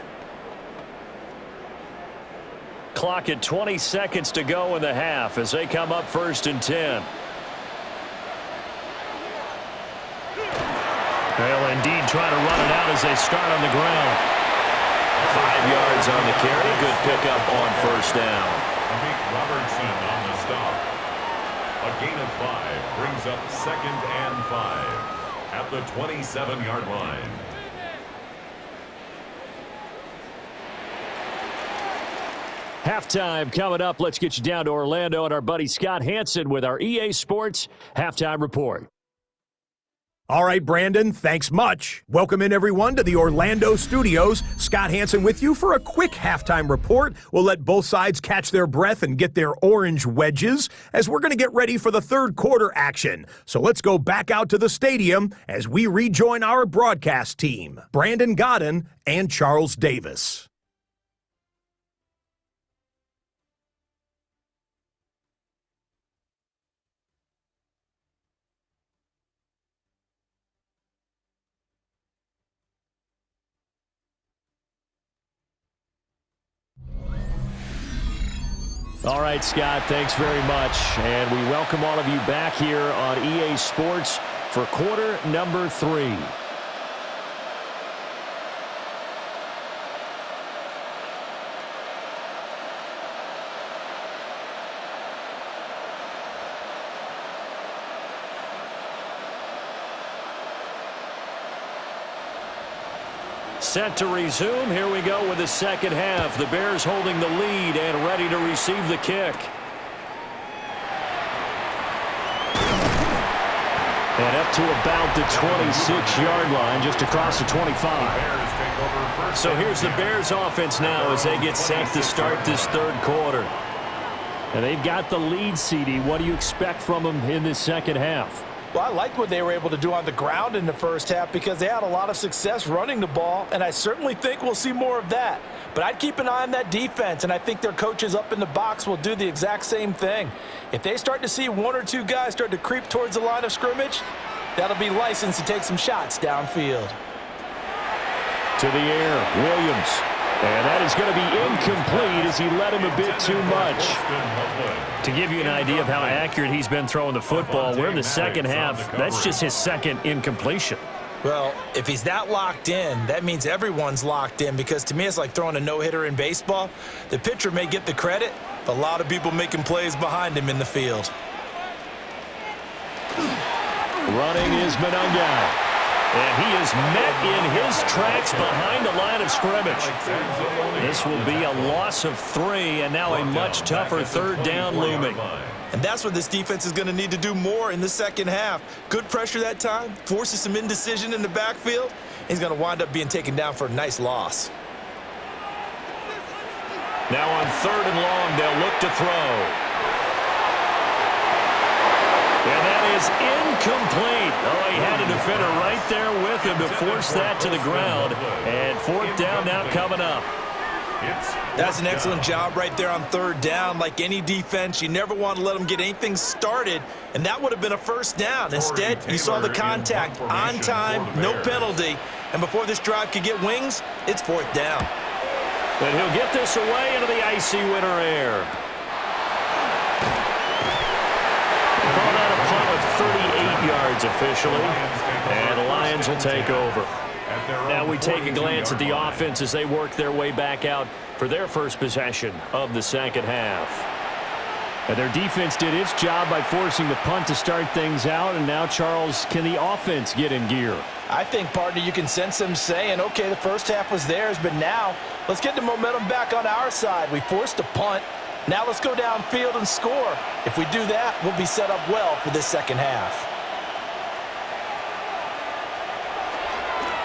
Clock at 20 seconds to go in the half as they come up 1st and 10. They'll indeed try to run it out as they start on the ground. 5 yards on the carry. Good pickup on 1st down. Robertson on the stop. A gain of 5 brings up 2nd and 5 at the 27-yard line. Halftime coming up. Let's get you down to Orlando and our buddy Scott Hansen with our EA Sports Halftime Report. All right, Brandon, thanks much. Welcome in, everyone, to the Orlando studios. Scott Hansen with you for a quick halftime report. We'll let both sides catch their breath and get their orange wedges as we're going to get ready for the third quarter action. So let's go back out to the stadium as we rejoin our broadcast team, Brandon Godden and Charles Davis. All right, Scott, thanks very much. And we welcome all of you back here on EA Sports for quarter number 3. Set to resume. Here we go with the second half. The Bears holding the lead and ready to receive the kick. And up to about the 26-yard line, just across the 25. So here's the Bears offense now as they get set to start this third quarter. And they've got the lead, CD. What do you expect from them in this second half? Well, I like what they were able to do on the ground in the first half because they had a lot of success running the ball, and I certainly think we'll see more of that. But I'd keep an eye on that defense, and I think their coaches up in the box will do the exact same thing. If they start to see 1 or 2 guys start to creep towards the line of scrimmage, that'll be licensed to take some shots downfield. To the air, Williams. And that is going to be incomplete as he led him a bit too much. To give you an idea of how accurate he's been throwing the football, we're in the second half. That's just his second incompletion. Well, if he's that locked in, that means everyone's locked in because to me it's like throwing a no-hitter in baseball. The pitcher may get the credit, but a lot of people making plays behind him in the field. Running is Monunga. And he is met in his tracks behind the line of scrimmage. This will be a loss of 3, and now a much tougher third down looming. And that's what this defense is going to need to do more in the second half. Good pressure that time, forces some indecision in the backfield. He's going to wind up being taken down for a nice loss. Now on 3rd and long, they'll look to throw. And that is incomplete. Oh, he had a defender right there with him to force that to the ground. And 4th down now coming up. That's an excellent job right there on 3rd down. Like any defense, you never want to let them get anything started, and that would have been a 1st down. Instead, you saw the contact on time, no penalty, and before this drive could get wings, it's 4th down. And he'll get this away into the icy winter air. Called out a punt of 38 yards officially, and the Lions will take over. Now we take a glance at the offense as they work their way back out for their first possession of the second half. And their defense did its job by forcing the punt to start things out, and now, Charles, can the offense get in gear? I think, partner, you can sense them saying, okay, the first half was theirs, but now let's get the momentum back on our side. We forced a punt. Now let's go downfield and score. If we do that, we'll be set up well for this second half.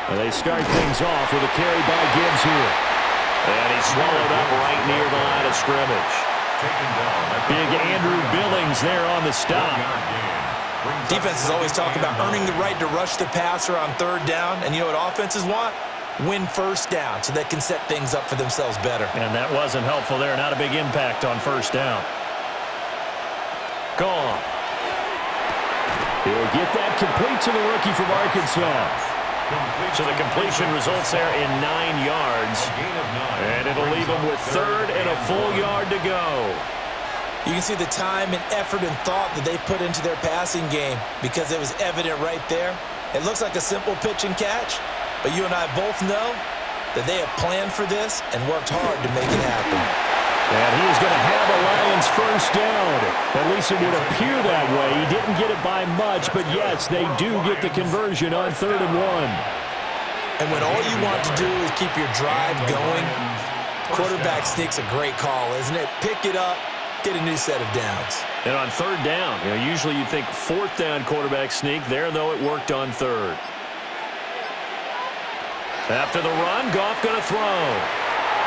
And they start things off with a carry by Gibbs here. And he's swallowed up right near the line of scrimmage. Big Andrew Billings there on the stop. Defenses always talk about earning the right to rush the passer on third down, and you know what offenses want? Win first down so they can set things up for themselves better. And that wasn't helpful there. Not a big impact on first down. Gone. He'll get that complete to the rookie from Arkansas. So the completion results there in 9 yards. And it'll leave him with third and a full yard to go. You can see the time and effort and thought that they've put into their passing game because it was evident right there. It looks like a simple pitch and catch, but you and I both know that they have planned for this and worked hard to make it happen. And he is going to have a Lions first down. At least it would appear that way. He didn't get it by much, but yes, they do get the conversion on 3rd and 1. And when all you want to do is keep your drive going, quarterback sneak's a great call, isn't it? Pick it up, get a new set of downs. And on 3rd down, usually you'd think 4th down quarterback sneak. There, though, it worked on 3rd. After the run, Goff going to throw.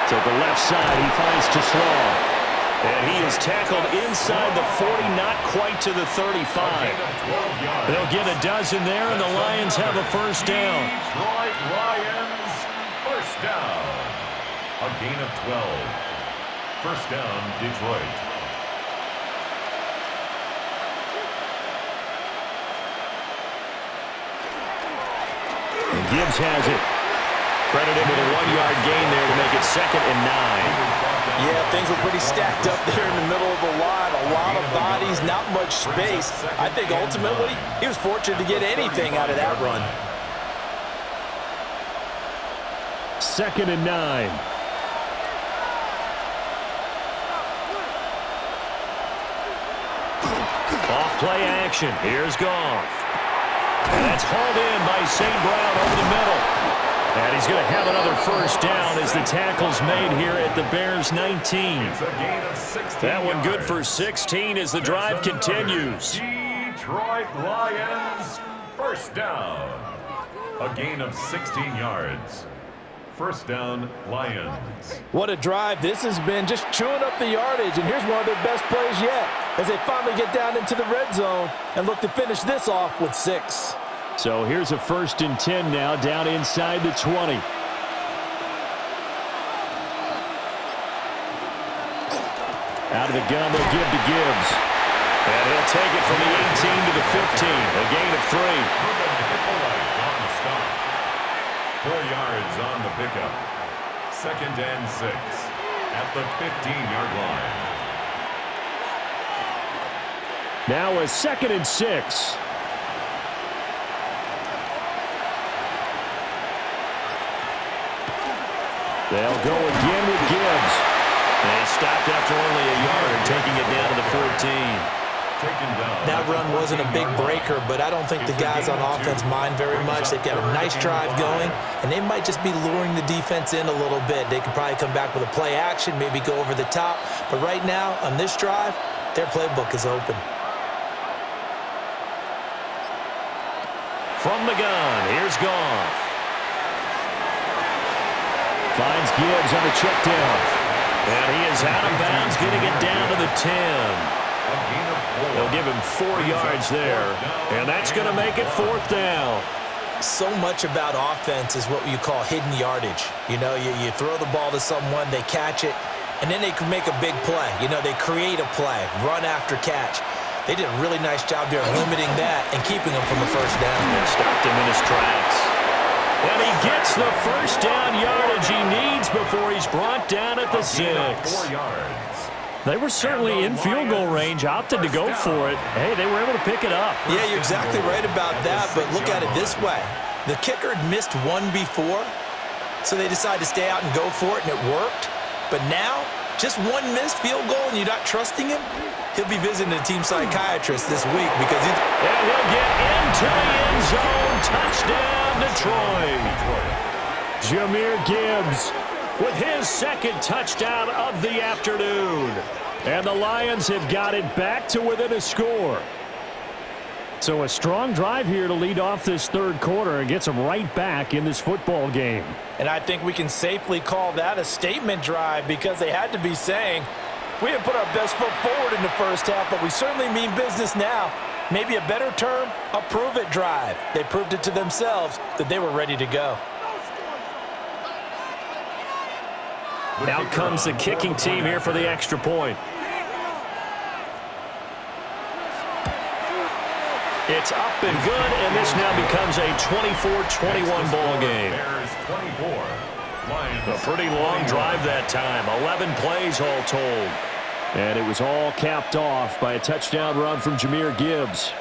To the left side, he finds Slaw. And he is tackled inside the 40, not quite to the 35. They'll get a dozen there, and the Lions have a first down. Detroit Lions, first down. A gain of 12. First down, Detroit. And Gibbs has it. Credited with a 1-yard gain there to make it 2nd and 9. Yeah, things were pretty stacked up there in the middle of the line. A lot of bodies, not much space. I think ultimately he was fortunate to get anything out of that run. 2nd and 9. Off play action. Here's Goff. And that's hauled in by St. Brown over the middle. And he's going to have another first down as the tackle's made here at the Bears' 19. That one good for 16 as the drive continues. Detroit Lions, first down. A gain of 16 yards. First down, Lions. What a drive this has been, just chewing up the yardage. And here's one of their best plays yet as they finally get down into the red zone and look to finish this off with 6. So here's a 1st and 10 now, down inside the 20. Out of the gun, they'll give to Gibbs. And he'll take it from the 18 to the 15, a gain of 3. 4 yards on the pickup. 2nd and 6 at the 15-yard line. Now a 2nd and 6. They'll go again with Gibbs. They stopped after only a yard, taking it down to the 14. That run wasn't a big breaker, but I don't think the guys on offense mind very much. They've got a nice drive going, and they might just be luring the defense in a little bit. They could probably come back with a play action, maybe go over the top. But right now, on this drive, their playbook is open. From the gun, here's Goff. Finds Gibbs on the check down. And he is out of bounds, getting it down to the 10. They'll give him 4 yards there, and that's going to make it 4th down. So much about offense is what you call hidden yardage. You know, you throw the ball to someone, they catch it, and then they can make a big play. You know, they create a play, run after catch. They did a really nice job there limiting that and keeping him from the first down. And stopped him in his tracks. And he gets the first down yardage he needs before he's brought down at the 6. 4 yards. They were certainly in field goal range, opted to go for it. Hey, they were able to pick it up. Yeah, you're exactly right about that, but look at it this way. The kicker had missed one before, so they decided to stay out and go for it, and it worked. But now, just one missed field goal and you're not trusting him? He'll be visiting a team psychiatrist this week because he's... And he'll get into the end zone. Touchdown, Detroit. Jahmyr Gibbs with his 2nd touchdown of the afternoon. And the Lions have got it back to within a score. So a strong drive here to lead off this 3rd quarter and gets them right back in this football game. And I think we can safely call that a statement drive because they had to be saying, We didn't put our best foot forward in the first half, but we certainly mean business now. Maybe a better term, a prove-it drive. They proved it to themselves that they were ready to go. Out comes the kicking team here for the extra point. It's up and good, and this now becomes a 24-21 ball game. A pretty long drive that time, 11 plays all told. And it was all capped off by a touchdown run from Jahmyr Gibbs.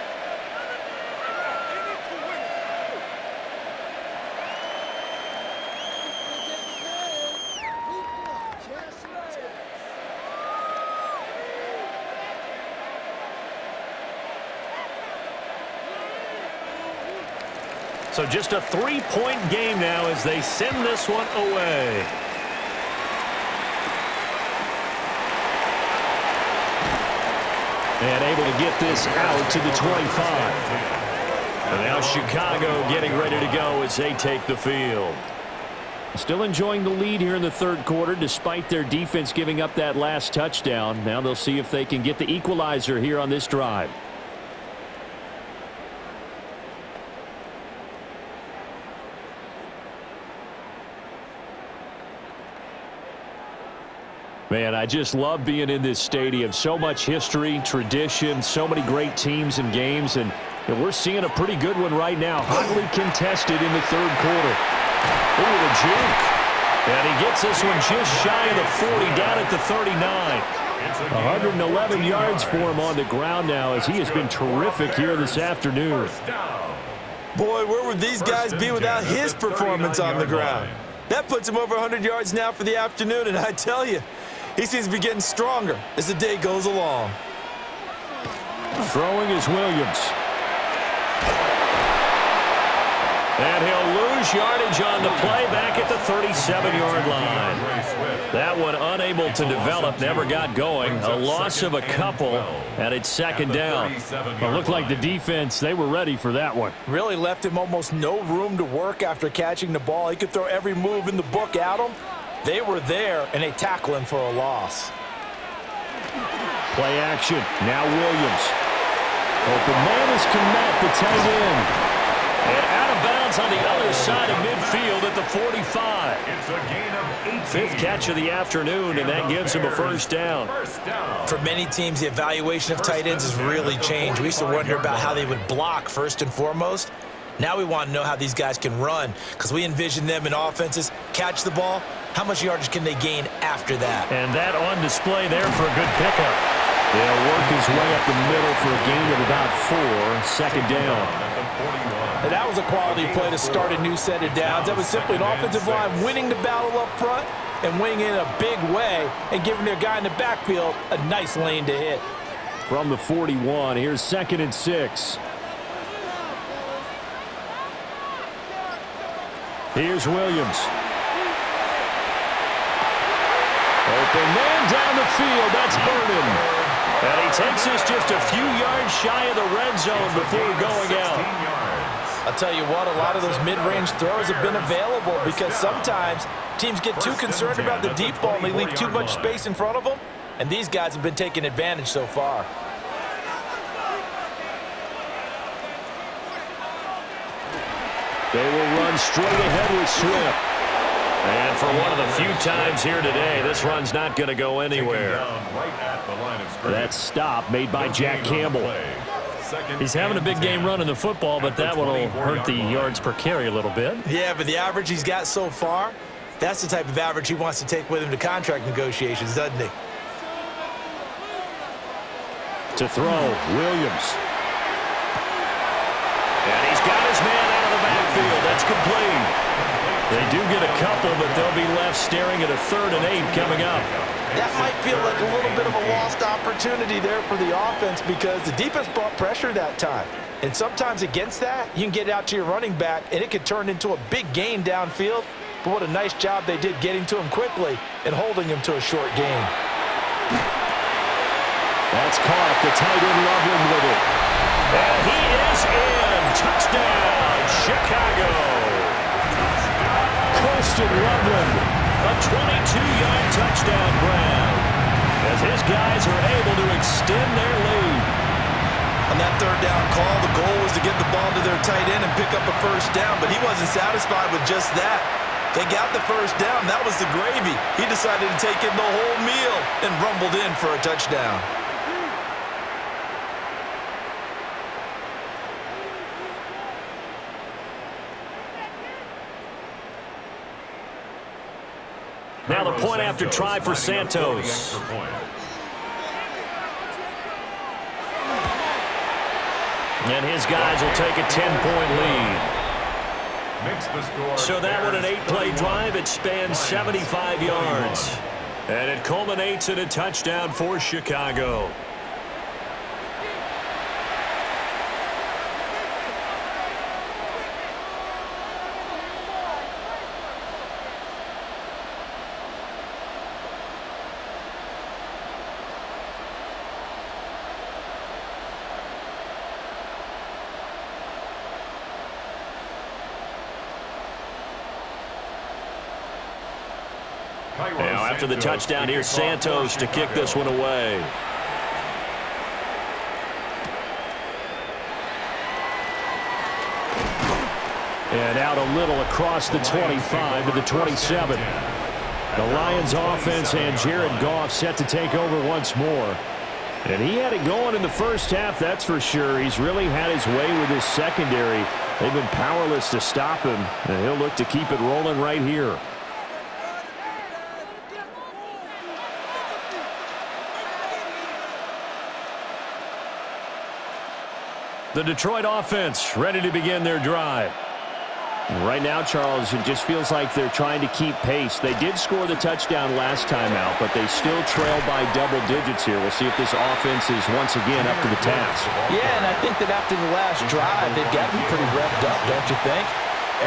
So just a 3-point game now as they send this one away. And able to get this out to the 25. And now Chicago getting ready to go as they take the field. Still enjoying the lead here in the third quarter despite their defense giving up that last touchdown. Now they'll see if they can get the equalizer here on this drive. Man, I just love being in this stadium. So much history, tradition, so many great teams and games, and we're seeing a pretty good one right now. Hotly contested in the third quarter. Ooh, the juke. And he gets this one just shy of the 40, down at the 39. 111 yards for him on the ground now as he has been terrific here this afternoon. Boy, where would these guys be without his performance on the ground? That puts him over 100 yards now for the afternoon, and I tell you, he seems to be getting stronger as the day goes along. Throwing is Williams. And he'll lose yardage on the play back at the 37-yard line. That one unable to develop, never got going. A loss of a couple, and it's second down. It looked like the defense, they were ready for that one. Really left him almost no room to work after catching the ball. He could throw every move in the book at him. They were there, and they tackle him for a loss. Play action. Now Williams. Open man is Kmet, the tight end. And out of bounds on the other side of midfield at the 45. It's a gain of 8. Fifth catch of the afternoon, and that gives him a first down. For many teams, the evaluation of tight ends has really changed. We used to wonder about how they would block first and foremost. Now we want to know how these guys can run because we envision them in offenses, catch the ball. How much yardage can they gain after that? And that on display there for a good pickup. They'll work his way up the middle for a gain of about 4, second down. And that was a quality play to start a new set of downs. That was simply an offensive line winning the battle up front and winning in a big way and giving their guy in the backfield a nice lane to hit. From the 41, here's 2nd and 6. Here's Williams. Open man down the field. That's Burden. And he takes us just a few yards shy of the red zone before going out. I'll tell you what, a lot of those mid-range throws have been available because sometimes teams get too concerned about the deep ball and they leave too much space in front of them, and these guys have been taking advantage so far. They will run straight ahead with Swift. And for one of the few times here today, this run's not going to go anywhere. That stop made by Jack Campbell. He's having a big game running the football, but that one will hurt the yards per carry a little bit. Yeah, but the average he's got so far, that's the type of average he wants to take with him to contract negotiations, doesn't he? To throw, Williams. And he's got his man out of the backfield. That's complete. They do get a couple, but they'll be left staring at a 3rd and 8 coming up. That might feel like a little bit of a lost opportunity there for the offense because the defense brought pressure that time. And sometimes against that, you can get out to your running back, and it could turn into a big gain downfield. But what a nice job they did getting to him quickly and holding him to a short gain. That's caught. The tight end Loveland with it. And he is in. Touchdown, Chicago. Colston Loveland. A 22-yard touchdown grab. As his guys are able to extend their lead. On that third down call, the goal was to get the ball to their tight end and pick up a first down, but he wasn't satisfied with just that. They got the first down. That was the gravy. He decided to take in the whole meal and rumbled in for a touchdown. Now the point after try for Santos. And his guys will take a 10-point lead. So that one, an 8-play drive. It spans 75 yards. And it culminates in a touchdown for Chicago. Now after the touchdown, here's Santos to kick this one away. And out a little across the 25 to the 27. The Lions offense and Jared Goff set to take over once more. And he had it going in the first half, that's for sure. He's really had his way with his secondary. They've been powerless to stop him, and he'll look to keep it rolling right here. The Detroit offense ready to begin their drive. Right now, Charles, it just feels like they're trying to keep pace. They did score the touchdown last time out, but they still trail by double digits here. We'll see if this offense is once again up to the task. Yeah, and I think that after the last drive, they've gotten pretty revved up, don't you think?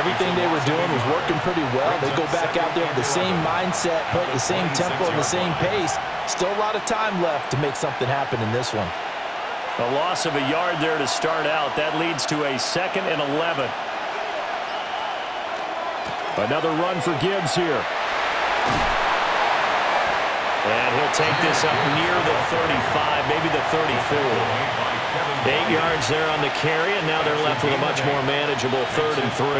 Everything they were doing was working pretty well. They go back out there with the same mindset, play the same tempo and the same pace. Still a lot of time left to make something happen in this one. A loss of a yard there to start out. That leads to a 2nd and 11. Another run for Gibbs here. And he'll take this up near the 35, maybe the 34. 8 yards there on the carry, and now they're left with a much more manageable 3rd and 3.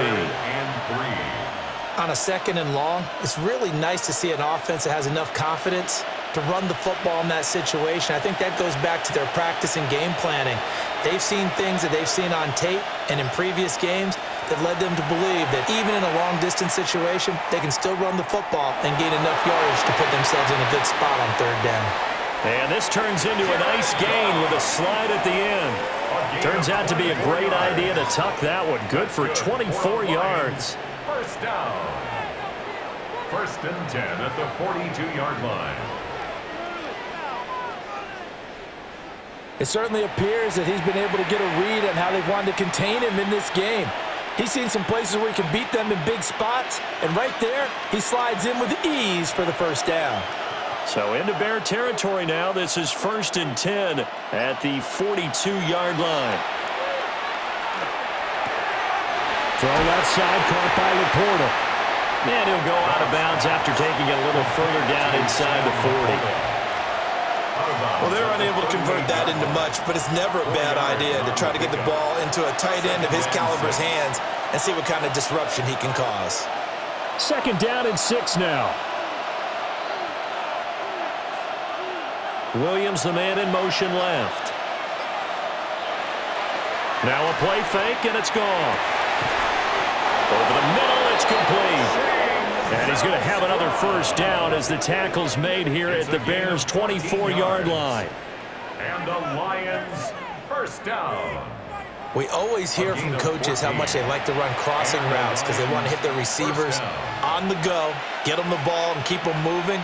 On a 2nd and long, it's really nice to see an offense that has enough confidence to run the football in that situation. I think that goes back to their practice and game planning. They've seen things that they've seen on tape and in previous games that led them to believe that even in a long-distance situation, they can still run the football and gain enough yardage to put themselves in a good spot on 3rd down. And this turns into a nice gain with a slide at the end. Turns out to be a great idea to tuck that one. Good for 24 yards. First down. 1st and 10 at the 42-yard line. It certainly appears that he's been able to get a read on how they've wanted to contain him in this game. He's seen some places where he can beat them in big spots, and right there, he slides in with ease for the first down. So into Bear territory now. This is 1st and 10 at the 42-yard line. Throw left side, caught by Laporta. And he'll go out of bounds after taking it a little further down inside the 40. Well, they're unable to convert that into much, but it's never a bad idea to try to get the ball into a tight end of his caliber's hands and see what kind of disruption he can cause. 2nd down and 6 now. Williams, the man in motion left. Now a play fake, and it's gone. Over the middle, it's complete. And he's going to have another first down as the tackle's made here at the Bears' 24-yard line. And the Lions first down. We always hear from coaches how much they like to run crossing routes because they want to hit their receivers on the go, get them the ball, and keep them moving.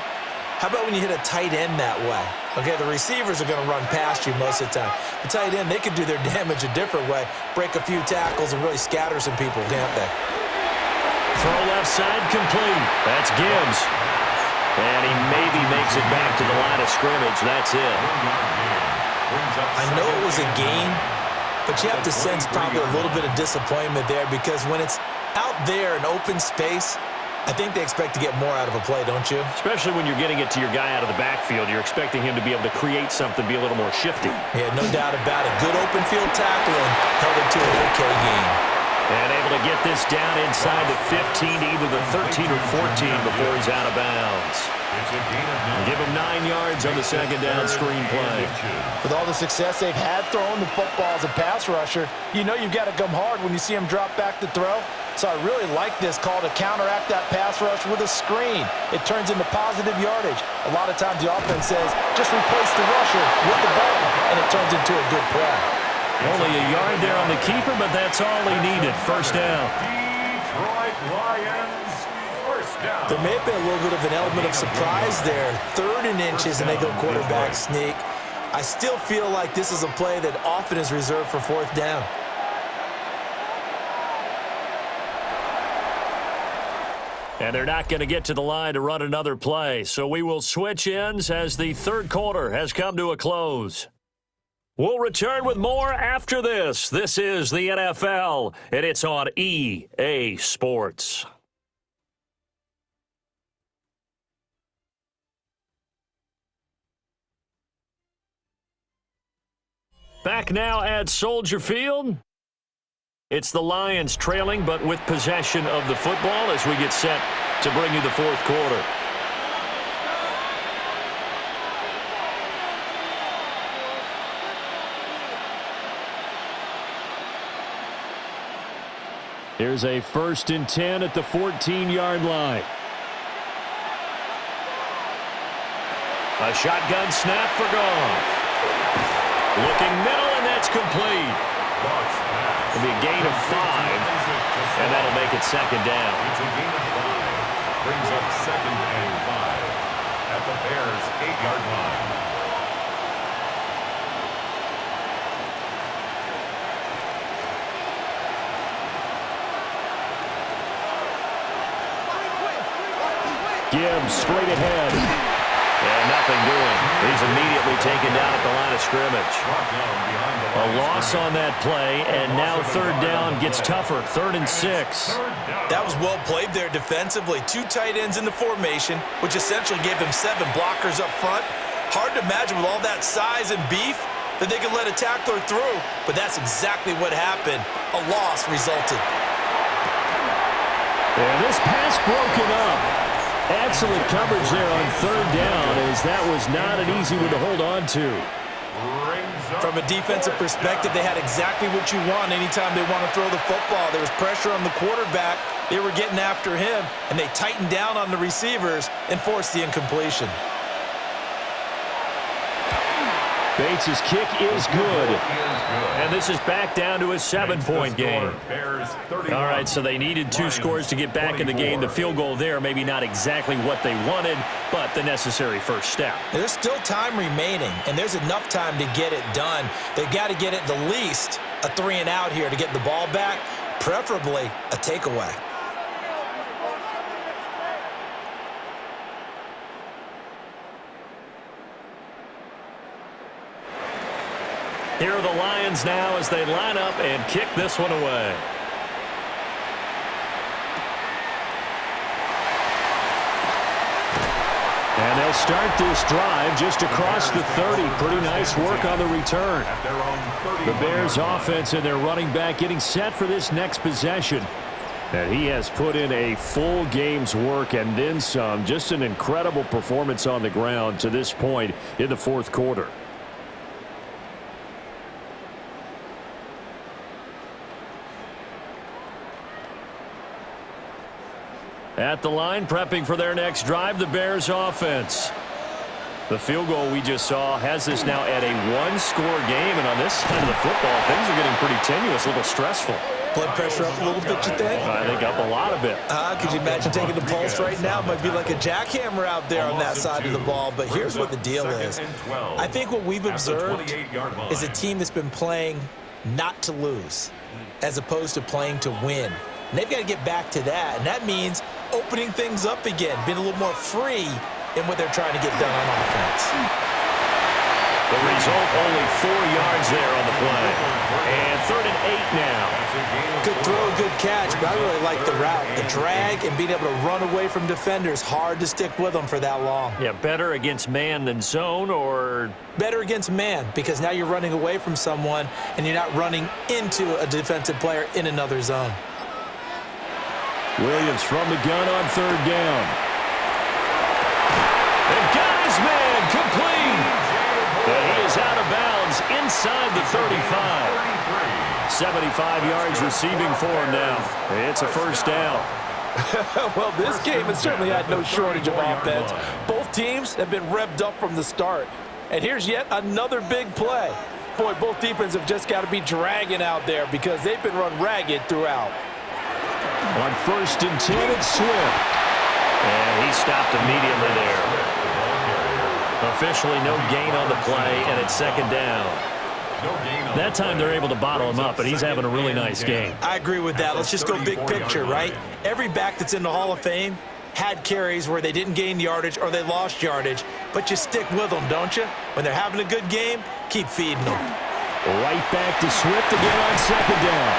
How about when you hit a tight end that way? Okay, the receivers are going to run past you most of the time. The tight end, they can do their damage a different way, break a few tackles, and really scatter some people, can't they? Throw left side complete. That's Gibbs. And he maybe makes it back to the line of scrimmage. That's it. I know it was a gain, but you have to sense probably a little bit of disappointment there because when it's out there in open space, I think they expect to get more out of a play, don't you? Especially when you're getting it to your guy out of the backfield. You're expecting him to be able to create something, be a little more shifty. Yeah, no doubt about it. Good open field tackling held it to an okay game. And able to get this down inside the 15 to either the 13 or 14 before he's out of bounds. Give him 9 yards on the second down screen play. With all the success they've had throwing the football as a pass rusher, you know you've got to come hard when you see him drop back to throw. So I really like this call to counteract that pass rush with a screen. It turns into positive yardage. A lot of times the offense says, just replace the rusher with the ball, and it turns into a good play. Only a yard there on the keeper, but that's all he needed. First down. Detroit Lions, first down. There may have been a little bit of an element of surprise there. 3rd and inches, and they go quarterback sneak. I still feel like this is a play that often is reserved for 4th down. And they're not going to get to the line to run another play. So we will switch ends as the 3rd quarter has come to a close. We'll return with more after this. This is the NFL, and it's on EA Sports. Back now at Soldier Field. It's the Lions trailing, but with possession of the football as we get set to bring you the 4th quarter. Here's a 1st and 10 at the 14-yard line. A shotgun snap for Goff. Looking middle, and that's complete. It'll be a gain of 5, and that'll make it 2nd down. It's a gain of 5. Brings up 2nd and 5 at the Bears' 8-yard line. Gibbs straight ahead. And nothing doing. He's immediately taken down at the line of scrimmage. A loss on that play, and now 3rd down gets tougher. 3rd and 6. That was well played there defensively. 2 tight ends in the formation, which essentially gave them 7 blockers up front. Hard to imagine with all that size and beef that they could let a tackler through, but that's exactly what happened. A loss resulted. And this pass broken up. Excellent coverage there on 3rd down, as that was not an easy one to hold on to. From a defensive perspective, they had exactly what you want anytime they want to throw the football. There was pressure on the quarterback. They were getting after him, and they tightened down on the receivers and forced the incompletion. Bates' kick is good. And this is back down to a 7-point game. All right, so they needed 2 scores to get back in the game. The field goal there, maybe not exactly what they wanted, but the necessary first step. There's still time remaining, and there's enough time to get it done. They've got to get at the least a 3-and-out here to get the ball back, preferably a takeaway. Here are the Lions now as they line up and kick this one away. And they'll start this drive just across the 30. Pretty nice work on the return. The Bears offense and their running back getting set for this next possession. And he has put in a full game's work and then some. Just an incredible performance on the ground to this point in the 4th quarter. At the line, prepping for their next drive, the Bears offense. The field goal we just saw has this now at a 1-score game, and on this side of the football, things are getting pretty tenuous, a little stressful. Blood pressure up a little bit, you think? I think up a lot of it. Could you imagine taking the pulse right now? It might be like a jackhammer out there on that side of the ball, but here's what the deal is. I think what we've observed is a team that's been playing not to lose as opposed to playing to win. And they've got to get back to that, and that means opening things up again, being a little more free in what they're trying to get done on offense. The result, only 4 yards there on the play. And 3rd and 8 now. Good throw, good catch, but I really like the route. The drag and being able to run away from defenders, hard to stick with them for that long. Yeah, better against man than zone, or? Better against man, because now you're running away from someone and you're not running into a defensive player in another zone. Williams from the gun on 3rd down. And got his man complete. But he is out of bounds inside the 35. 75 yards receiving for him now. It's a 1st down. Well, this game has certainly had no shortage of offense. Both teams have been revved up from the start. And here's yet another big play. Boy, both defenses have just got to be dragging out there because they've been run ragged throughout. On 1st and 10, it's Swift. And he stopped immediately there. Officially no gain on the play, and it's 2nd down. That time they're able to bottle him up, but he's having a really nice game. I agree with that. Let's just go big picture, right? Every back that's in the Hall of Fame had carries where they didn't gain yardage or they lost yardage, but you stick with them, don't you? When they're having a good game, keep feeding them. Right back to Swift again on 2nd down.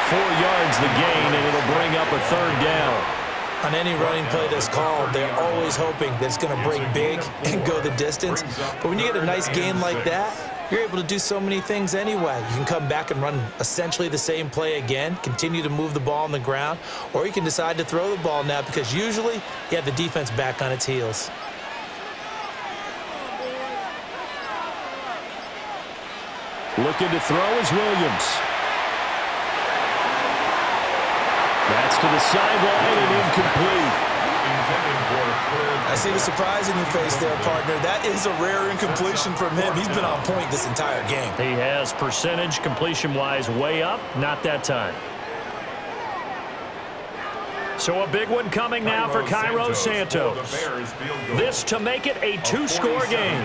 4 yards the gain, and it'll bring up a 3rd down. On any running play that's called, they're always hoping that it's going to break big and go the distance. But when you get a nice gain like that, you're able to do so many things anyway. You can come back and run essentially the same play again, continue to move the ball on the ground, or you can decide to throw the ball now because usually you have the defense back on its heels. Looking to throw is Williams. That's to the sideline and incomplete. I see the surprise in your face there, partner. That is a rare incompletion from him. He's been on point this entire game. He has percentage completion-wise way up. Not that time. So a big one coming now for Cairo Santos. This to make it a 2-score game.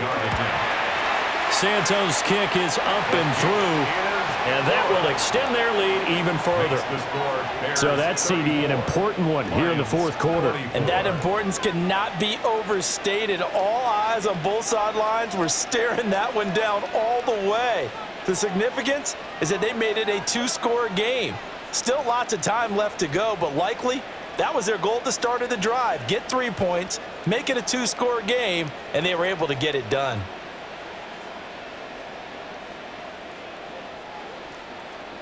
Santos' kick is up and through. And that will extend their lead even further. So that's, CD, an important one here in the 4th quarter. And that importance cannot be overstated. All eyes on both sidelines were staring that one down all the way. The significance is that they made it a 2-score game. Still lots of time left to go, but likely that was their goal at the start of the drive. Get 3 points, make it a 2-score game, and they were able to get it done.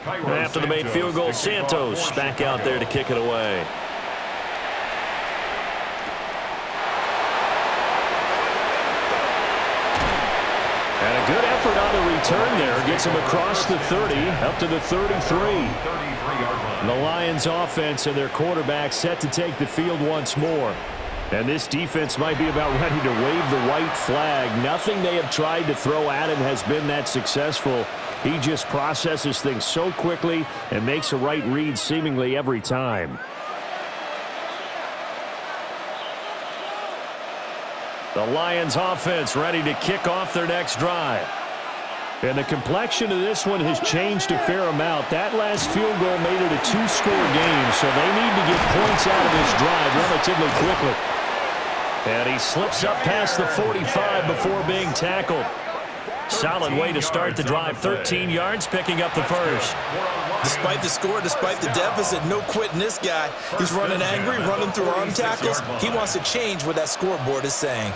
After the made field goal, Santos back out there to kick it away. And a good effort on the return there. Gets him across the 30, up to the 33. The Lions offense and their quarterback set to take the field once more. And this defense might be about ready to wave the white flag. Nothing they have tried to throw at him has been that successful. He just processes things so quickly and makes a right read seemingly every time. The Lions offense ready to kick off their next drive. And the complexion of this one has changed a fair amount. That last field goal made it a 2-score game, so they need to get points out of this drive relatively quickly. And he slips up past the 45 before being tackled. Solid way to start the drive. 13 yards, picking up the first. Despite the score, despite the deficit, no quitting this guy. He's running angry, running through arm tackles. He wants to change what that scoreboard is saying.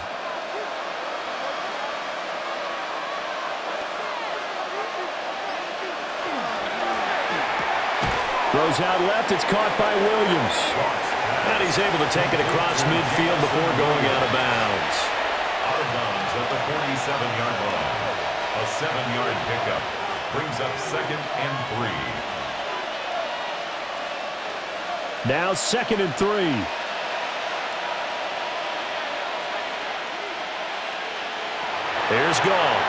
Throws out left. It's caught by Williams. And he's able to take it across midfield before going out of bounds. Out of bounds at the 47-yard line. A 7-yard pickup brings up 2nd and 3. Now 2nd and 3. Here's Goff.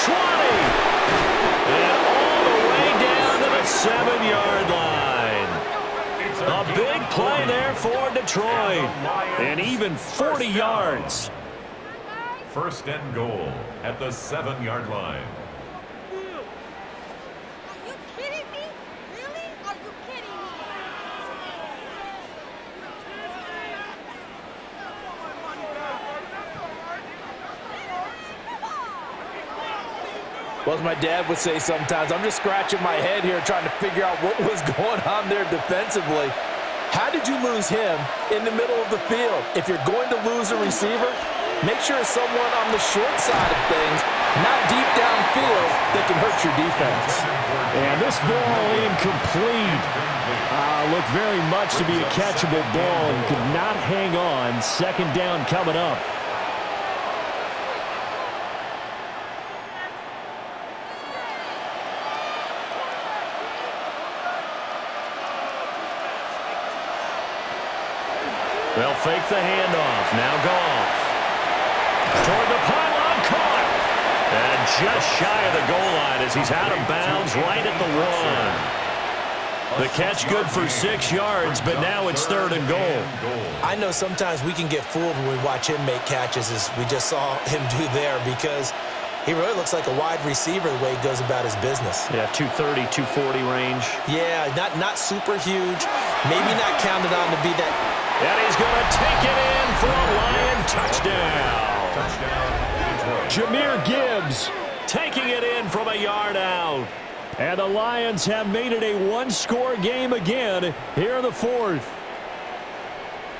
20. And all the way down to the 7-yard line. A big play there for Detroit. And even 40 yards. 1st and goal at the 7-yard line. Are you kidding me? Really? Are you kidding me? Well, as my dad would say sometimes, I'm just scratching my head here trying to figure out what was going on there defensively. How did you lose him in the middle of the field? If you're going to lose a receiver, make sure it's someone on the short side of things, not deep downfield, that can hurt your defense. And this ball incomplete. Looked very much to be a catchable ball and could not hang on. Second down coming up. They'll fake the handoff. Now Goff. Toward the pylon, caught. And just shy of the goal line as he's out of bounds right at the 1. The catch good for 6 yards, but now it's 3rd and goal. I know sometimes we can get fooled when we watch him make catches, as we just saw him do there, because he really looks like a wide receiver the way he goes about his business. Yeah, 230, 240 range. Yeah, not super huge. Maybe not counted on to be that. And he's going to take it in for a Lion touchdown. Jahmyr Gibbs taking it in from a yard out. And the Lions have made it a one-score game again here in the 4th.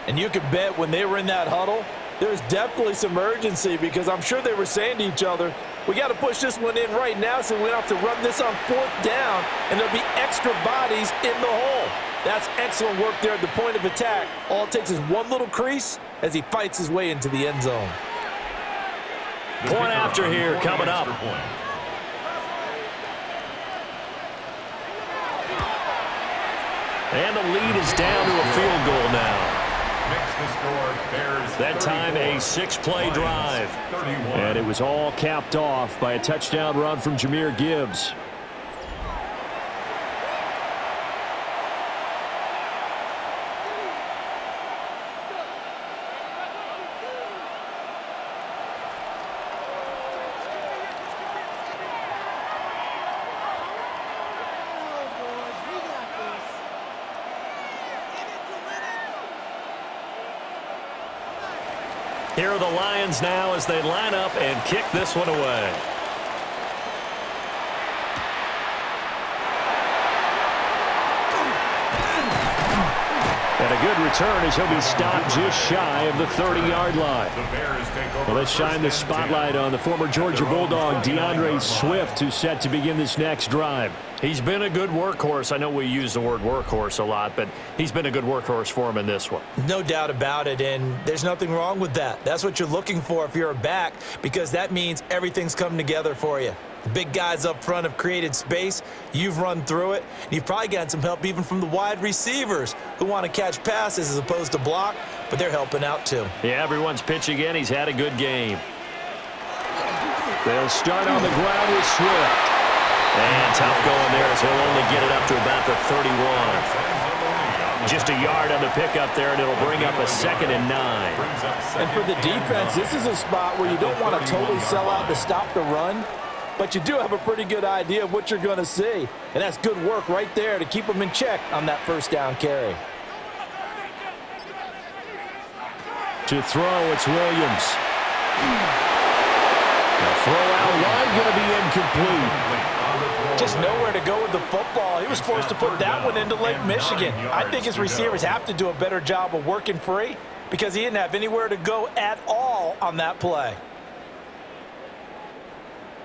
And you can bet when they were in that huddle, there's definitely some urgency, because I'm sure they were saying to each other, we got to push this one in right now so we don't have to run this on 4th down, and there'll be extra bodies in the hole. That's excellent work there at the point of attack. All it takes is one little crease as he fights his way into the end zone. Point after here coming up. And the lead is down to a field goal now. That time a 6-play drive. And it was all capped off by a touchdown run from Jahmyr Gibbs. Here are the Lions now as they line up and kick this one away. And a good return as he'll be stopped just shy of the 30-yard line. Well, let's shine the spotlight on the former Georgia Bulldog, DeAndre Swift, who's set to begin this next drive. He's been a good workhorse. I know we use the word workhorse a lot, but he's been a good workhorse for him in this one. No doubt about it, and there's nothing wrong with that. That's what you're looking for if you're a back, because that means everything's coming together for you. The big guys up front have created space. You've run through it. And you've probably gotten some help even from the wide receivers who want to catch passes as opposed to block, but they're helping out too. Yeah, everyone's pitching in. He's had a good game. They'll start on the ground with Swift. And tough going there as he'll only get it up to about the 31. Just a yard on the pickup there, and it'll bring up a 2nd and 9. And for the defense, this is a spot where you don't want to totally sell out to stop the run, but you do have a pretty good idea of what you're going to see. And that's good work right there to keep them in check on that 1st down carry. To throw, it's Williams. The throw out wide going to be incomplete. Just nowhere to go with the football. He was forced to put that one into Lake Michigan. I think his receivers have to do a better job of working free, because he didn't have anywhere to go at all on that play.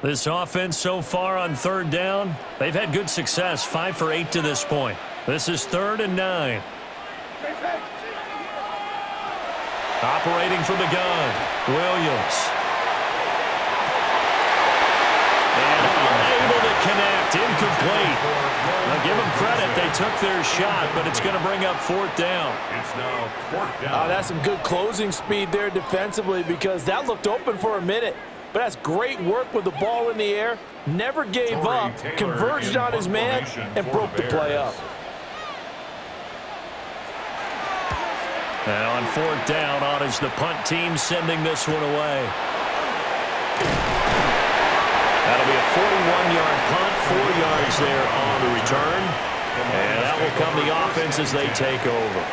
This offense so far on 3rd down, they've had good success, 5 for 8 to this point. This is 3rd and 9. Operating from the gun, Williams. And unable to connect, incomplete. Now give them credit, they took their shot, but it's going to bring up 4th down. It's now 4th down. That's some good closing speed there defensively, because that looked open for a minute. But that's great work with the ball in the air. Never gave up, converged on his man, and broke the play up. And on 4th down, on is the punt team sending this one away. That'll be a 41-yard punt, 4 yards there on the return. And that will come the offense as they take over.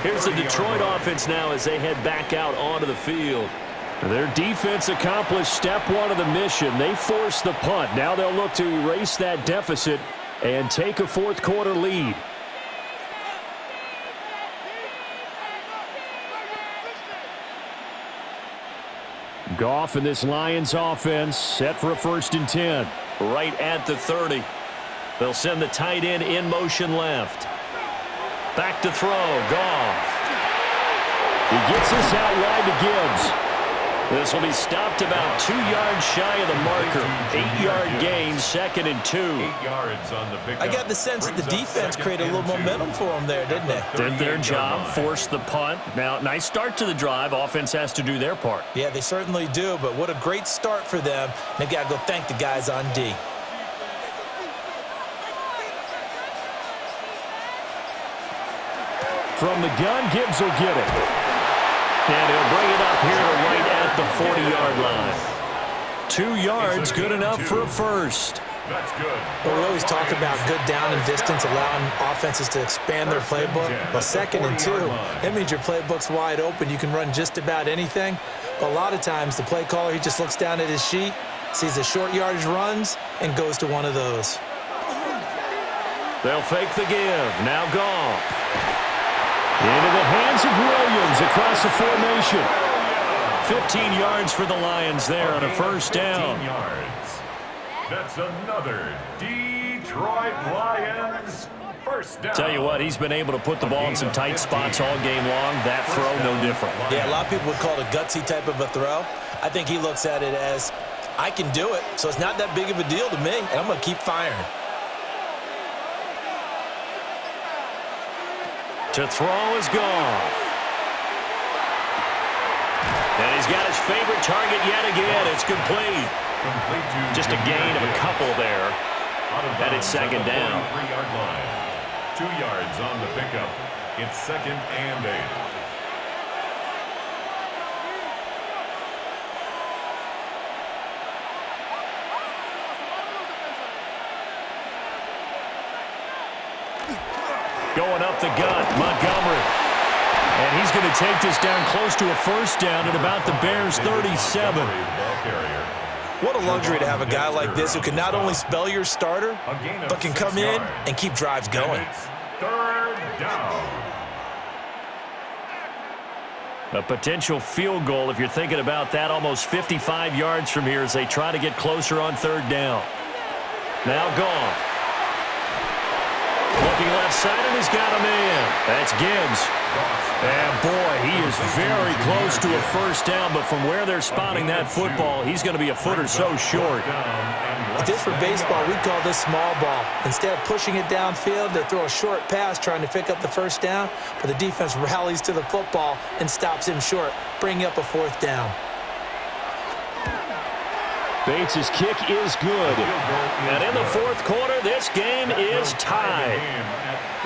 Here's the Detroit offense now as they head back out onto the field. Their defense accomplished step one of the mission. They forced the punt. Now they'll look to erase that deficit and take a fourth-quarter lead. Goff and this Lions offense set for a 1st and 10. Right at the 30. They'll send the tight end in motion left. Back to throw. Goff. He gets this out wide to Gibbs. This will be stopped about 2 yards shy of the marker. 8-yard gain, 2nd and 2. 8 yards on the pickup. I got the sense that the defense created a little momentum for them there, didn't they? Did their job, forced the punt. Now, nice start to the drive. Offense has to do their part. Yeah, they certainly do, but what a great start for them. They've got to go thank the guys on D. From the gun, Gibbs will get it. And he'll bring it up here to right at the 40-yard line. 2 yards, good enough for a first. That's good. Well, we always talk about good down and distance, allowing offenses to expand their playbook. Well, 2nd and 2, that means your playbook's wide open. You can run just about anything. But a lot of times, the play caller, he just looks down at his sheet, sees the short yardage runs, and goes to one of those. They'll fake the give. Now Goff. Into the hands of Williams across the formation. 15 yards for the Lions there on a first down. 15 yards. That's another Detroit Lions first down. Tell you what, he's been able to put the ball in some tight spots all game long. That throw, no different. Yeah, a lot of people would call it a gutsy type of a throw. I think he looks at it as, I can do it, so it's not that big of a deal to me, and I'm going to keep firing. To throw is Goff. And he's got his favorite target yet again. It's complete. Just a gain of a couple there. And it's 2nd down. 43-yard line. 2 yards on the pickup. It's 2nd and 8. Going up the gut, Montgomery. And he's going to take this down close to a first down at about the Bears' 37. What a luxury to have a guy like this who can not only spell your starter, but can come in and keep drives going. It's 3rd down. A potential field goal, if you're thinking about that, almost 55 yards from here as they try to get closer on 3rd down. Now Goff. Looking left side, and he's got a man. That's Gibbs. And, boy, he is very close to a first down, but from where they're spotting that football, he's going to be a foot or so short. If this were baseball, we'd call this small ball. Instead of pushing it downfield, they throw a short pass trying to pick up the first down, but the defense rallies to the football and stops him short, bringing up a 4th down. Bates' kick is good. And in the 4th quarter, this game is tied.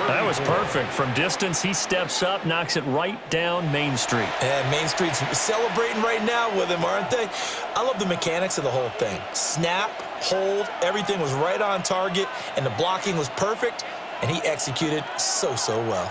That was perfect. From distance, he steps up, knocks it right down Main Street. And Main Street's celebrating right now with him, aren't they? I love the mechanics of the whole thing. Snap, hold, everything was right on target, and the blocking was perfect, and he executed so well.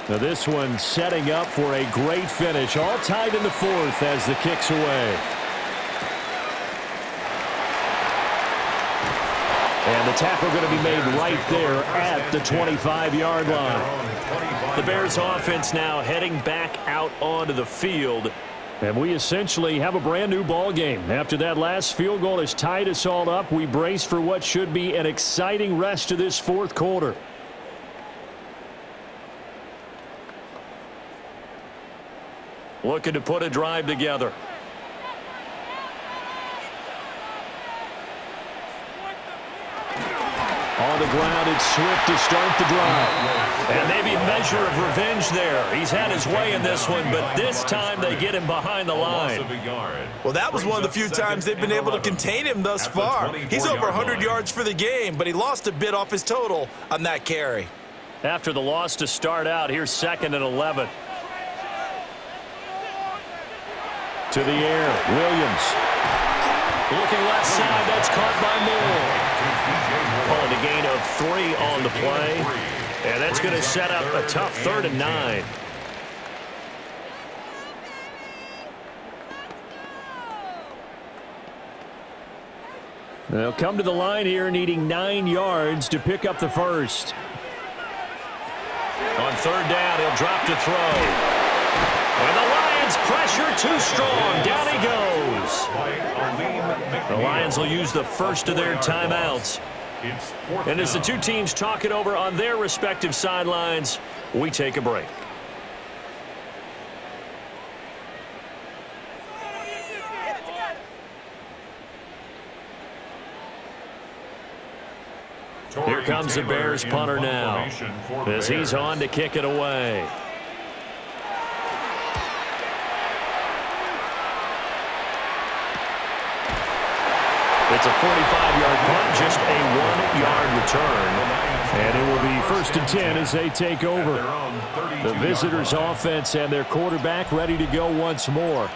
Now this one setting up for a great finish. All tied in the 4th as the kick's away. And the tackle going to be made right there at the 25-yard line. The Bears offense now heading back out onto the field. And we essentially have a brand new ball game. After that last field goal has tied us all up, we brace for what should be an exciting rest to this 4th quarter. Looking to put a drive together. On the ground, it's Swift to start the drive. And maybe a measure of revenge there. He's had his way in this one, but this time they get him behind the line. Well, that was one of the few times they've been able to contain him thus far. He's over 100 yards for the game, but he lost a bit off his total on that carry. After the loss to start out, here's 2nd and 11. To the air, Williams. Looking left side, that's caught by Moore. Calling a gain of 3 on the play. And that's going to set up a tough 3rd and 9. They'll come to the line here needing 9 yards to pick up the first. On 3rd down, he'll drop to throw. And the Lions pressure too strong. Down he goes. The Lions will use the first of their timeouts. And as the two teams talk it over on their respective sidelines, we take a break. Here comes the Bears punter now as he's on to kick it away. It's a 45-yard punt, just a 1-yard return. And it will be 1st and 10 as they take over. The visitors' offense and their quarterback ready to go once more.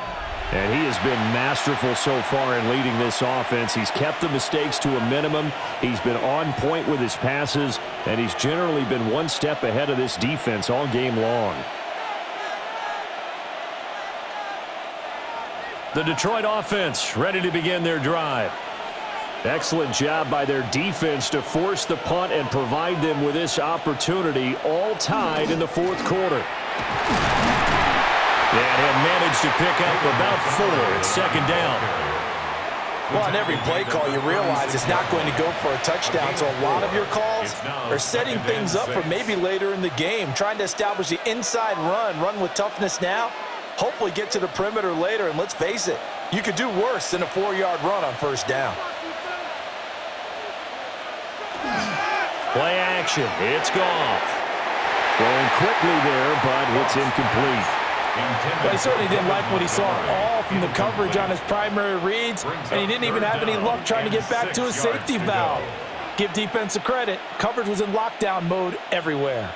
And he has been masterful so far in leading this offense. He's kept the mistakes to a minimum. He's been on point with his passes, and he's generally been one step ahead of this defense all game long. The Detroit offense ready to begin their drive. Excellent job by their defense to force the punt and provide them with this opportunity, all tied in the 4th quarter. And he'll manage to pick up about 4 at 2nd down. Well, on every play call, you realize it's not going to go for a touchdown, so a lot of your calls are setting things up for maybe later in the game, trying to establish the inside run with toughness now, hopefully get to the perimeter later, and let's face it, you could do worse than a 4-yard run on 1st down. Play action. It's Goff. Throwing quickly there, but it's incomplete. But he certainly didn't like what he saw all from the coverage on his primary reads, and he didn't even have any luck trying to get back to his safety valve. Give defense a credit. Coverage was in lockdown mode everywhere.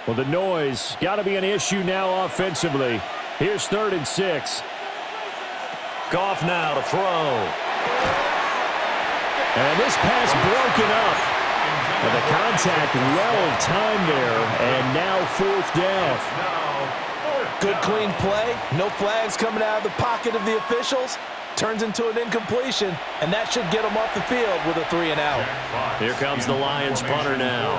Well, the noise got to be an issue now offensively. Here's 3rd and 6. Goff now to throw. And this pass broken up. And the contact well timed there, and now 4th down. Good clean play. No flags coming out of the pocket of the officials. Turns into an incompletion, and that should get him off the field with a 3 and out. Here comes the Lions punter now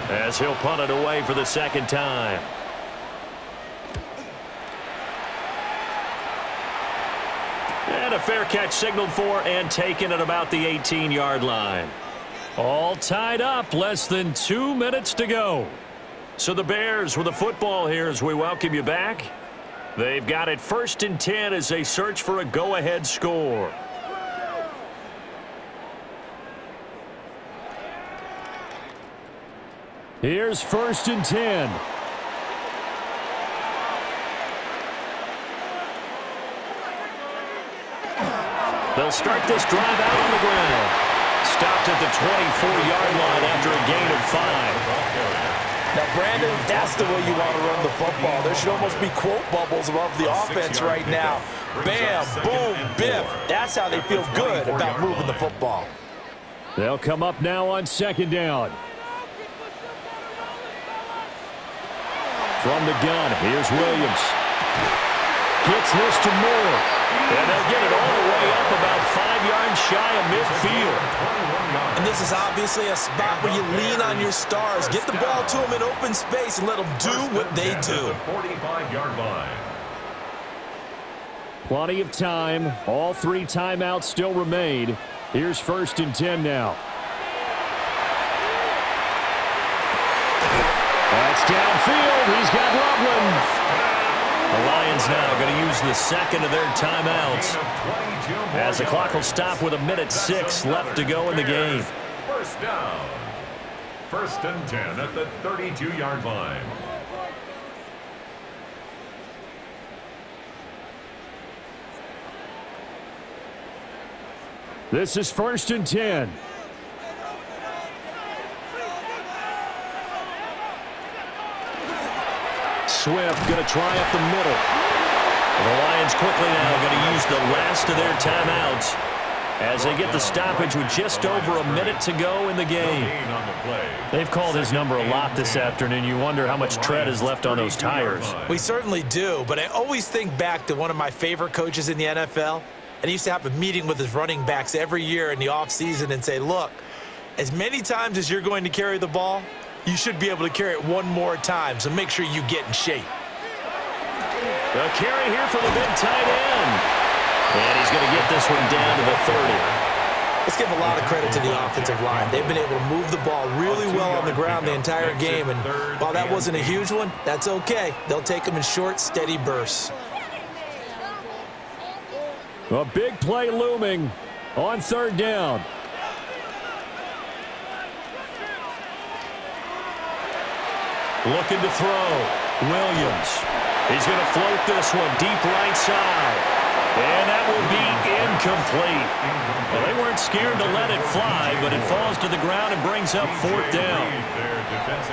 as he'll punt it away for the 2nd time. And a fair catch signaled for and taken at about the 18-yard line. All tied up, less than 2 minutes to go. So the Bears with the football here as we welcome you back. They've got it 1st and 10 as they search for a go-ahead score. Here's 1st and 10. They'll start this drive out on the ground. Stopped at the 24-yard line after a gain of 5. Now, Brandon, that's the way you want to run the football. There should almost be quote bubbles above the offense right now. Bam, boom, biff. That's how they feel good about moving the football. They'll come up now on 2nd down. From the gun, here's Williams. Gets this to Moore. And they'll get it all the way up about 5 yards shy of midfield. And this is obviously a spot where you lean on your stars. Get the ball to them in open space and let them do what they do. 45-yard line. Plenty of time. All 3 timeouts still remain. Here's 1st and 10 now. That's downfield. He's got Loveland. The Lions now going to use the 2nd of their timeouts as the clock will stop with 1:06 left to go in the game. 1st down. 1st and 10 at the 32-yard line. This is 1st and 10. Swift going to try up the middle. The Lions quickly now going to use the last of their timeouts as they get the stoppage with just over a minute to go in the game. They've called his number a lot this afternoon. You wonder how much tread is left on those tires. We certainly do, but I always think back to one of my favorite coaches in the NFL, and he used to have a meeting with his running backs every year in the offseason and say, look, as many times as you're going to carry the ball, you should be able to carry it one more time, so make sure you get in shape. A carry here for the big tight end. And he's going to get this one down to the 30. Let's give a lot of credit to the offensive line. They've been able to move the ball really well on the ground the entire game, and while that wasn't a huge one, that's okay. They'll take them in short, steady bursts. A big play looming on third down. Looking to throw. Williams. He's going to float this one deep right side. And that will be incomplete. Well, they weren't scared to let it fly, but it falls to the ground and brings up fourth down.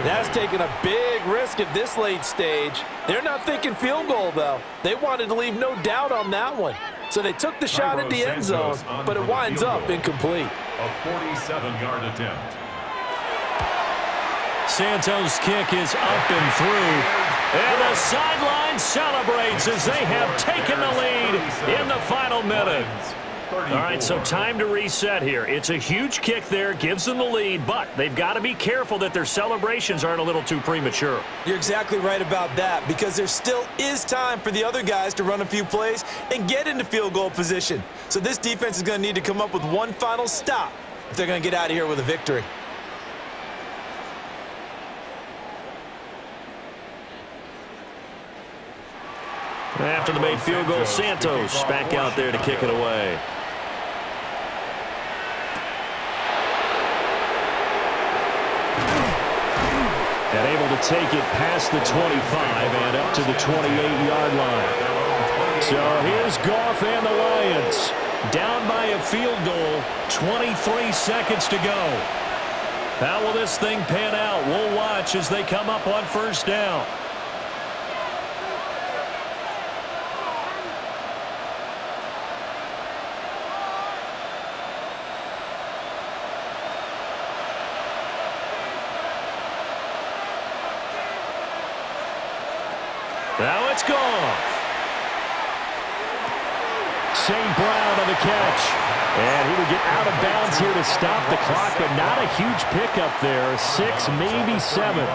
That's taking a big risk at this late stage. They're not thinking field goal, though. They wanted to leave no doubt on that one. So they took the shot at the end zone, but it winds up incomplete. A 47-yard attempt. Santos' kick is up and through. And the sideline celebrates as they have taken the lead in the final minute. All right, so time to reset here. It's a huge kick there, gives them the lead, but they've got to be careful that their celebrations aren't a little too premature. You're exactly right about that, because there still is time for the other guys to run a few plays and get into field goal position. So this defense is going to need to come up with one final stop if they're going to get out of here with a victory. After the made field goal, Santos back out there to kick it away. And able to take it past the 25 and up to the 28-yard line. So here's Goff and the Lions. Down by a field goal, 23 seconds to go. How will this thing pan out? We'll watch as they come up on first down. Now it's gone. St. Brown on the catch. And he will get out of bounds here to stop the clock, but not a huge pickup there. 6, maybe 7.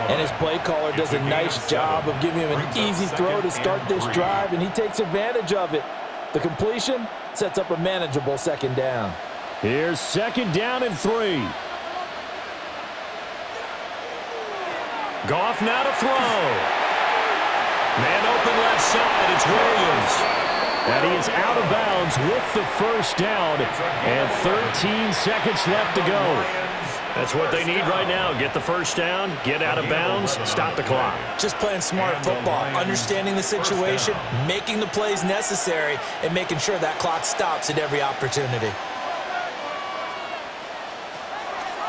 And his play caller does a nice job of giving him an easy throw to start this drive, and he takes advantage of it. The completion sets up a manageable second down. Here's second down and 3. Goff now to throw. Man open left side, it's Williams. And he is out of bounds with the first down. And 13 seconds left to go. That's what they need right now. Get the first down, get out of bounds, stop the clock. Just playing smart football, understanding the situation, making the plays necessary, and making sure that clock stops at every opportunity.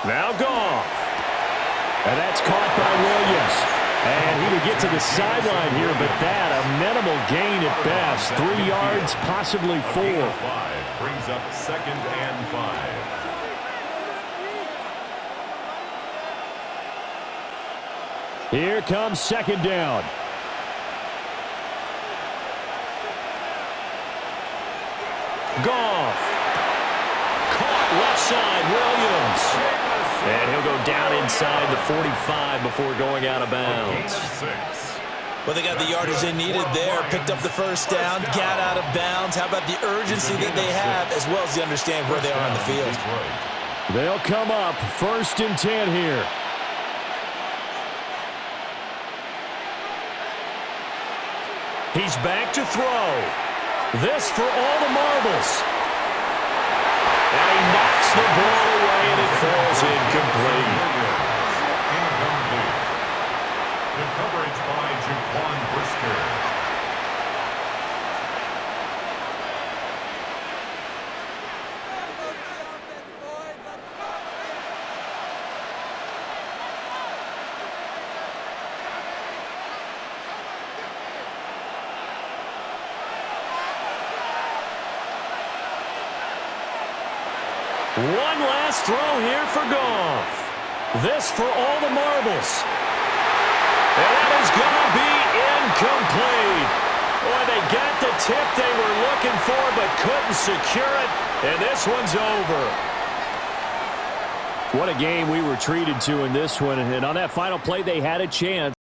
Now Goff. And that's caught by Williams. And he would get to the sideline here, but that a minimal gain at best. 3 yards, possibly 4. Brings up second and 5. Here comes second down. Goff. Caught left side, Williams. And he'll go down inside the 45 before going out of bounds. Well, they got the yardage they needed there, picked up the first down, got out of bounds. How about the urgency that they have, as well as the understanding where they are on the field? They'll come up first and 10 here. He's back to throw. This for all the marbles. And he knocks the ball away, and it falls incomplete. The coverage by Jaquan Brisker. One last throw here for Goff. This for all the marbles. And that is going to be incomplete. Boy, they got the tip they were looking for but couldn't secure it. And this one's over. What a game we were treated to in this one. And on that final play, they had a chance.